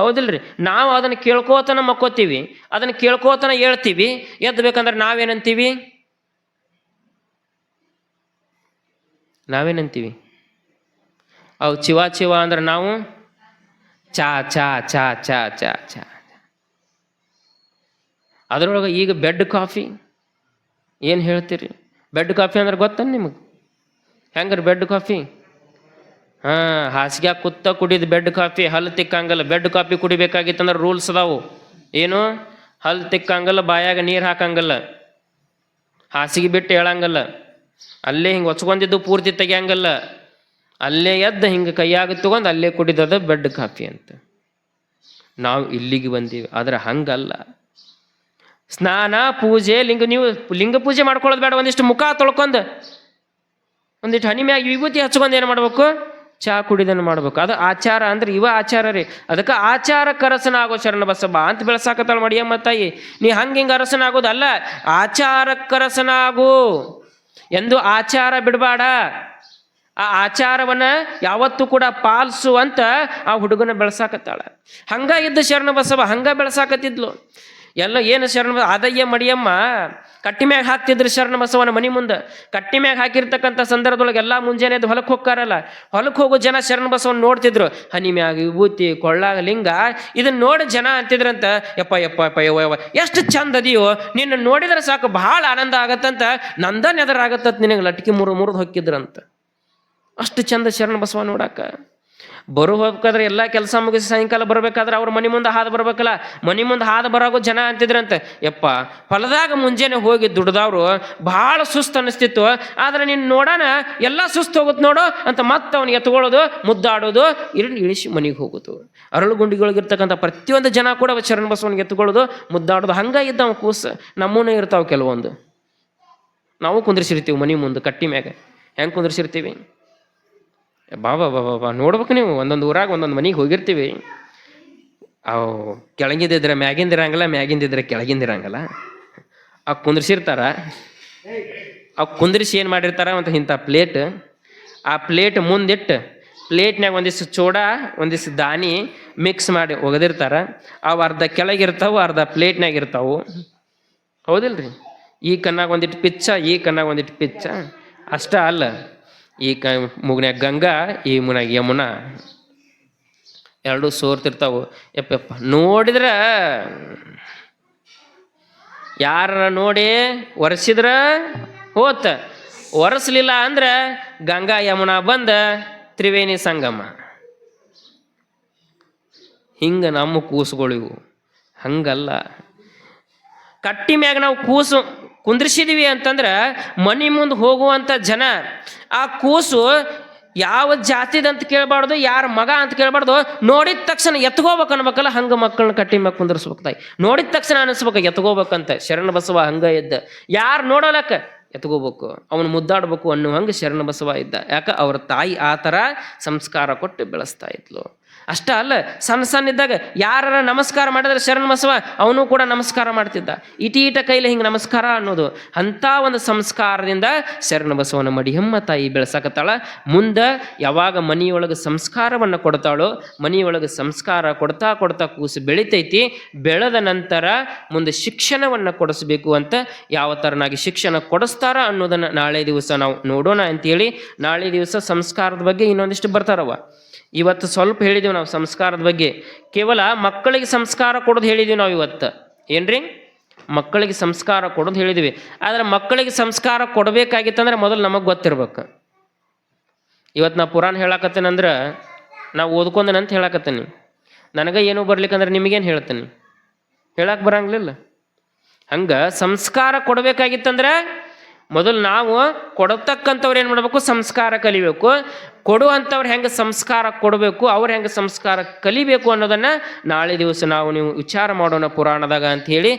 ಹೌದಿಲ್ರಿ? ನಾವು ಅದನ್ನು ಕೇಳ್ಕೋತನ ಮಕ್ಕೋತೀವಿ, ಅದನ್ನು ಕೇಳ್ಕೋತನ ಹೇಳ್ತೀವಿ. ಎದ್ದಬೇಕಂದ್ರೆ ನಾವೇನಂತೀವಿ? ಅವು ಚಿವ ಚಿವ ಅಂದ್ರೆ ನಾವು ಚಾ ಚಾ ಚಾ ಚಾ ಚಾ ಚಾ. ಅದರೊಳಗೆ ಈಗ ಬೆಡ್ ಕಾಫಿ ಏನು ಹೇಳ್ತೀರಿ? ಬೆಡ್ ಕಾಫಿ ಅಂದ್ರೆ ಗೊತ್ತ ನಿಮಗೆ? ಹೆಂಗ್ರಿ ಬೆಡ್ ಕಾಫಿ? ಹಾಸಿಗೆ ಕುತ್ತ ಕುಡಿದು ಬೆಡ್ ಕಾಫಿ, ಹಲ್ಲು ತಿಕ್ಕಂಗಲ್ಲ. ಬೆಡ್ ಕಾಫಿ ಕುಡಿಬೇಕಾಗಿತ್ತಂದ್ರೆ ರೂಲ್ಸ್ ಅದಾವು. ಏನು? ಹಲ್ಲು ತಿಕ್ಕಂಗಲ್ಲ, ಬಾಯಾಗ ನೀರು ಹಾಕಂಗಲ್ಲ, ಹಾಸಿಗೆ ಬಿಟ್ಟು ಹೇಳಂಗಲ್ಲ, ಅಲ್ಲೇ ಹಿಂಗೆ ಹೊಚ್ಕೊಂಡಿದ್ದು ಪೂರ್ತಿ ತೆಗಿಯಂಗಲ್ಲ, ಅಲ್ಲೇ ಎದ್ದು ಹಿಂಗೆ ಕೈಯಾಗ ತಗೊಂಡು ಅಲ್ಲೇ ಕುಡಿದದ ಬೆಡ್ ಕಾಫಿ ಅಂತ. ನಾವು ಇಲ್ಲಿಗೆ ಬಂದೀವಿ, ಆದ್ರೆ ಹಂಗಲ್ಲ. ಸ್ನಾನ ಪೂಜೆ ನೀವು ಲಿಂಗ ಪೂಜೆ ಮಾಡ್ಕೊಳ್ಳೋದು ಬೇಡ, ಒಂದಿಷ್ಟು ಮುಖ ತೊಳ್ಕೊಂಡು ಒಂದಿಷ್ಟು ಹನಿ ಮ್ಯಾಗ ವಿಭೂತಿ ಹಚ್ಕೊಂಡು ಏನು ಮಾಡ್ಬೇಕು? ಚಹಾ ಕುಡಿದನ್ನು ಮಾಡ್ಬೇಕು. ಅದು ಆಚಾರ ಅಂದ್ರೆ ಇವ ಆಚಾರ ರೀ. ಅದಕ್ಕೆ ಆಚಾರ ಕರಸನಾಗೋ ಶರಣ ಬಸವ ಅಂತ ಬೆಳೆಸಾಕತ್ತಾಳ ಮಡಿಯಮ್ಮ ತಾಯಿ. ನೀ ಹಿಂಗೆ ಅರಸನಾಗೋದಲ್ಲ, ಆಚಾರಕ್ಕರಸನಾಗು ಎಂದು ಆಚಾರ ಬಿಡಬೇಡ. ಆ ಆಚಾರವನ್ನ ಯಾವತ್ತೂ ಕೂಡ ಪಾಲಿಸುವಂತ ಆ ಹುಡುಗನ ಬೆಳೆಸಾಕತ್ತಾಳ. ಹಂಗ ಇದ್ದ ಶರಣ ಬಸವ ಹಂಗ ಬೆಳೆಸಾಕತ್ತಿದ್ಲು. ಎಲ್ಲ ಏನು ಶರಣ ಅದಯ್ಯ ಮಡಿಯಮ್ಮ ಕಟ್ಟಿ ಮ್ಯಾಗ ಹಾಕ್ತಿದ್ರು ಶರಣ ಬಸವನ ಮನೆ ಮುಂದೆ. ಕಟ್ಟಿ ಮ್ಯಾಗ ಹಾಕಿರ್ತಕ್ಕಂಥ ಸಂದರ್ಭದೊಳಗೆ ಎಲ್ಲ ಮುಂಜಾನೆ ಹೊಲಕ್ಕೆ ಹೋಗ್ತಾರಲ್ಲ, ಹೊಲಕ್ಕೆ ಹೋಗೋ ಜನ ಶರಣ ಬಸವನ ನೋಡ್ತಿದ್ರು. ಹನಿ ಮ್ಯಾಗ ವಿಭೂತಿ, ಕೊಳ್ಳಾಗ ಲಿಂಗ, ಇದನ್ನ ನೋಡಿ ಜನ ಅಂತಿದ್ರಂತ, ಯಪ್ಪ ಯಪ್ಪ ಯಪ್ಪ ಯವ್ವ ಎಷ್ಟು ಚಂದ ಅದೀಯೋ, ನಿನ್ನ ನೋಡಿದ್ರೆ ಸಾಕು ಬಹಳ ಆನಂದ ಆಗತ್ತಂತ, ನಂದನ್ ಎದರಾಗತ್ತಂತ ನಿನಗೆ ಲಟ್ಕಿ ಮುರಿದು ಹೊಕ್ಕಿದ್ರಂತ. ಅಷ್ಟು ಚಂದ ಶರಣ ಬಸವ ನೋಡಾಕ. ಹೋಗ್ಬೇಕಾದ್ರೆ ಎಲ್ಲ ಕೆಲಸ ಮುಗಿಸಿ ಸಾಯಂಕಾಲ ಬರ್ಬೇಕಾದ್ರೆ ಅವ್ರ ಮನೆ ಮುಂದೆ ಹಾದು ಬರ್ಬೇಕಲ್ಲ, ಮನೆ ಮುಂದೆ ಹಾದು ಬರಾಗೋ ಜನ ಅಂತಿದ್ರಂತೆ, ಯಪ್ಪ ಹೊಲದಾಗ ಮುಂಜಾನೆ ಹೋಗಿ ದುಡ್ದವ್ರು ಭಾಳ ಸುಸ್ತು ಅನ್ನಿಸ್ತಿತ್ತು, ಆದ್ರೆ ನೀನು ನೋಡೋಣ ಎಲ್ಲ ಸುಸ್ತು ಹೋಗುತ್ತೆ ನೋಡು ಅಂತ ಮತ್ತೆ ಅವ್ನಿಗೆ ಎತ್ಕೊಳ್ಳೋದು, ಮುದ್ದಾಡೋದು, ಇಳಿಸಿ ಮನೆಗೆ ಹೋಗೋದು. ಅರಳುಗುಂಡಿಗಳಿಗಿರ್ತಕ್ಕಂಥ ಪ್ರತಿಯೊಂದು ಜನ ಕೂಡ ಶರಣ ಬಸವನಿಗೆ ಎತ್ಕೊಳ್ಳೋದು, ಮುದ್ದಾಡೋದು. ಹಂಗ ಇದ್ದಾವ ಕೂಸು. ನಮ್ಮೂನೇ ಇರ್ತಾವೆ ಕೆಲವೊಂದು. ನಾವು ಕುಂದ್ರಿಸಿರ್ತೀವಿ ಮನೆ ಮುಂದೆ ಕಟ್ಟಿ ಮ್ಯಾಗ. ಹೆಂಗೆ ಕುಂದ್ರಿಸಿರ್ತೀವಿ? ಬಾಬಾ ನೋಡ್ಬೇಕು ನೀವು. ಒಂದೊಂದು ಊರಾಗ ಒಂದೊಂದು ಮನೆಗೆ ಹೋಗಿರ್ತೀವಿ, ಅವು ಕೆಳಗಿಂದಿದ್ರೆ ಮ್ಯಾಗಿಂದಿರಂಗಲ್ಲ, ಮ್ಯಾಗಿಂದಿದ್ರೆ ಕೆಳಗಿಂದಿರಂಗಲ್ಲ. ಅವು ಕುಂದ್ರಿಸಿರ್ತಾರ. ಅವು ಕುಂದ್ರಿಸಿ ಏನು ಮಾಡಿರ್ತಾರ ಅಂತ ಇಂಥ ಪ್ಲೇಟ್, ಆ ಪ್ಲೇಟ್ ಮುಂದಿಟ್ಟು ಪ್ಲೇಟ್ನಾಗ ಒಂದಿಷ್ಟು ಚೋಡಾ ಒಂದಿಷ್ಟು ದಾನಿ ಮಿಕ್ಸ್ ಮಾಡಿ ಒಗೆದಿರ್ತಾರ. ಅವು ಅರ್ಧ ಕೆಳಗಿರ್ತಾವೆ, ಅರ್ಧ ಪ್ಲೇಟ್ನಾಗ ಇರ್ತಾವೆ. ಹೌದಿಲ್ರಿ? ಈ ಕಣ್ಣಾಗ ಒಂದಿಟ್ಟು ಪಿಚ್ಚ, ಈ ಕಣ್ಣಾಗ ಒಂದಿಟ್ಟು ಪಿಚ್ಚ. ಅಷ್ಟ ಅಲ್ಲ, ಈ ಮುಗ್ನ್ಯಾಗ ಗಂಗಾ, ಈ ಮುನಾಗ ಯಮುನಾ, ಎರಡೂ ಸೋರ್ತಿರ್ತಾವು. ಯಪ್ಪ ನೋಡಿದ್ರೆ ಯಾರ ನೋಡಿ ಒರೆಸಿದ್ರ ಹೋತ, ಒರೆಸ್ಲಿಲ್ಲ ಅಂದ್ರೆ ಗಂಗಾ ಯಮುನಾ ಬಂದ ತ್ರಿವೇಣಿ ಸಂಗಮ. ಹಿಂಗ ನಮ್ಮ ಕೂಸುಗಳಿವು. ಹಂಗಲ್ಲ. ಕಟ್ಟಿ ಮ್ಯಾಗ ನಾವು ಕೂಸು ಕುಂದ್ರಿಸಿದೀವಿ ಅಂತಂದ್ರೆ ಮನೆ ಮುಂದೆ ಹೋಗುವಂಥ ಜನ ಆ ಕೂಸು ಯಾವ ಜಾತಿದಂತ ಕೇಳಬಾರ್ದು, ಯಾರ ಮಗ ಅಂತ ಕೇಳಬಾರ್ದು, ನೋಡಿದ ತಕ್ಷಣ ಎತ್ಕೋಬೇಕು ಅನ್ಬೇಕಲ್ಲ, ಹಂಗೆ ಮಕ್ಕಳನ್ನ ಕಟ್ಟಿ ಮ್ಯಾಗ ಕುಂದರ್ಸ್ಬೇಕು ತಾಯಿ. ನೋಡಿದ ತಕ್ಷಣ ಅನಿಸ್ಬೇಕು ಎತ್ಕೋಬೇಕಂತ. ಶರಣ ಬಸವ ಹಂಗ ಇದ್ದ. ಯಾರು ನೋಡೋಲಕ್ಕ ಎತ್ಕೋಬೇಕು, ಅವನು ಮುದ್ದಾಡ್ಬೇಕು ಅನ್ನೋ ಹಂಗೆ ಶರಣ ಬಸವ ಇದ್ದ. ಯಾಕೆ? ಅವ್ರ ತಾಯಿ ಆ ಥರ ಸಂಸ್ಕಾರ ಕೊಟ್ಟು ಬೆಳೆಸ್ತಾ ಇದ್ಲು. ಅಷ್ಟ ಅಲ್ಲ, ಸಣ್ಣ ಸಣ್ಣ ಇದ್ದಾಗ ಯಾರ ನಮಸ್ಕಾರ ಮಾಡಿದ್ರೆ ಶರಣ ಬಸವ ಅವನು ಕೂಡ ನಮಸ್ಕಾರ ಮಾಡ್ತಿದ್ದ. ಈಟ ಕೈಲಿ ಹಿಂಗೆ ನಮಸ್ಕಾರ ಅನ್ನೋದು. ಅಂಥ ಒಂದು ಸಂಸ್ಕಾರದಿಂದ ಶರಣ ಬಸವನ ಮಡಿಯಮ್ಮ ತಾಯಿ ಬೆಳೆಸಕತ್ತಾಳ. ಮುಂದೆ ಯಾವಾಗ ಮನೆಯೊಳಗೆ ಸಂಸ್ಕಾರವನ್ನು ಕೊಡ್ತಾಳೋ, ಮನೆಯೊಳಗೆ ಸಂಸ್ಕಾರ ಕೊಡ್ತಾ ಕೊಡ್ತಾ ಕೂಸು ಬೆಳಿತೈತಿ. ಬೆಳೆದ ನಂತರ ಮುಂದೆ ಶಿಕ್ಷಣವನ್ನು ಕೊಡಿಸ್ಬೇಕು ಅಂತ ಯಾವ ಥರನಾಗಿ ಶಿಕ್ಷಣ ಕೊಡಿಸ್ತಾರ ಅನ್ನೋದನ್ನು ನಾಳೆ ದಿವಸ ನಾವು ನೋಡೋಣ ಅಂತೇಳಿ, ನಾಳೆ ದಿವಸ ಸಂಸ್ಕಾರದ ಬಗ್ಗೆ ಇನ್ನೊಂದಿಷ್ಟು ಬರ್ತಾರವ. ಇವತ್ತು ಸ್ವಲ್ಪ ಹೇಳಿದೀವಿ ನಾವು ಸಂಸ್ಕಾರದ ಬಗ್ಗೆ. ಕೇವಲ ಮಕ್ಕಳಿಗೆ ಸಂಸ್ಕಾರ ಕೊಡೋದು ಹೇಳಿದೀವಿ ನಾವು ಇವತ್ತು. ಏನ್ರಿ? ಮಕ್ಕಳಿಗೆ ಸಂಸ್ಕಾರ ಕೊಡೋದು ಹೇಳಿದ್ವಿ. ಆದರೆ ಮಕ್ಕಳಿಗೆ ಸಂಸ್ಕಾರ ಕೊಡಬೇಕಾಗಿತ್ತಂದ್ರೆ ಮೊದಲು ನಮಗೆ ಗೊತ್ತಿರ್ಬೇಕು. ಇವತ್ತು ನಾ ಪುರಾಣ ಹೇಳಕತ್ತೇನಂದ್ರೆ ನಾವು ಓದ್ಕೊಂಡೇನಂತ ಹೇಳಕತ್ತೀನಿ. ನನಗೆ ಏನೂ ಬರ್ಲಿಕ್ಕಂದ್ರೆ ನಿಮಗೇನು ಹೇಳ್ತೀನಿ? ಹೇಳಕ್ಕೆ ಬರಂಗಿಲ್ಲ. ಹಂಗೆ ಸಂಸ್ಕಾರ ಕೊಡಬೇಕಾಗಿತ್ತಂದ್ರೆ ಮೊದಲು ನಾವು ಕೊಡತಕ್ಕಂಥವ್ರು ಏನು ಮಾಡಬೇಕು? ಸಂಸ್ಕಾರ ಕಲಿಬೇಕು. ಕೊಡುವಂಥವ್ರು ಹೆಂಗೆ ಸಂಸ್ಕಾರ ಕೊಡಬೇಕು, ಅವ್ರು ಹೆಂಗೆ ಸಂಸ್ಕಾರ ಕಲಿಬೇಕು ಅನ್ನೋದನ್ನು ನಾಳೆ ದಿವಸ ನಾವು ನೀವು ವಿಚಾರ ಮಾಡೋಣ ಪುರಾಣದಾಗ ಅಂಥೇಳಿ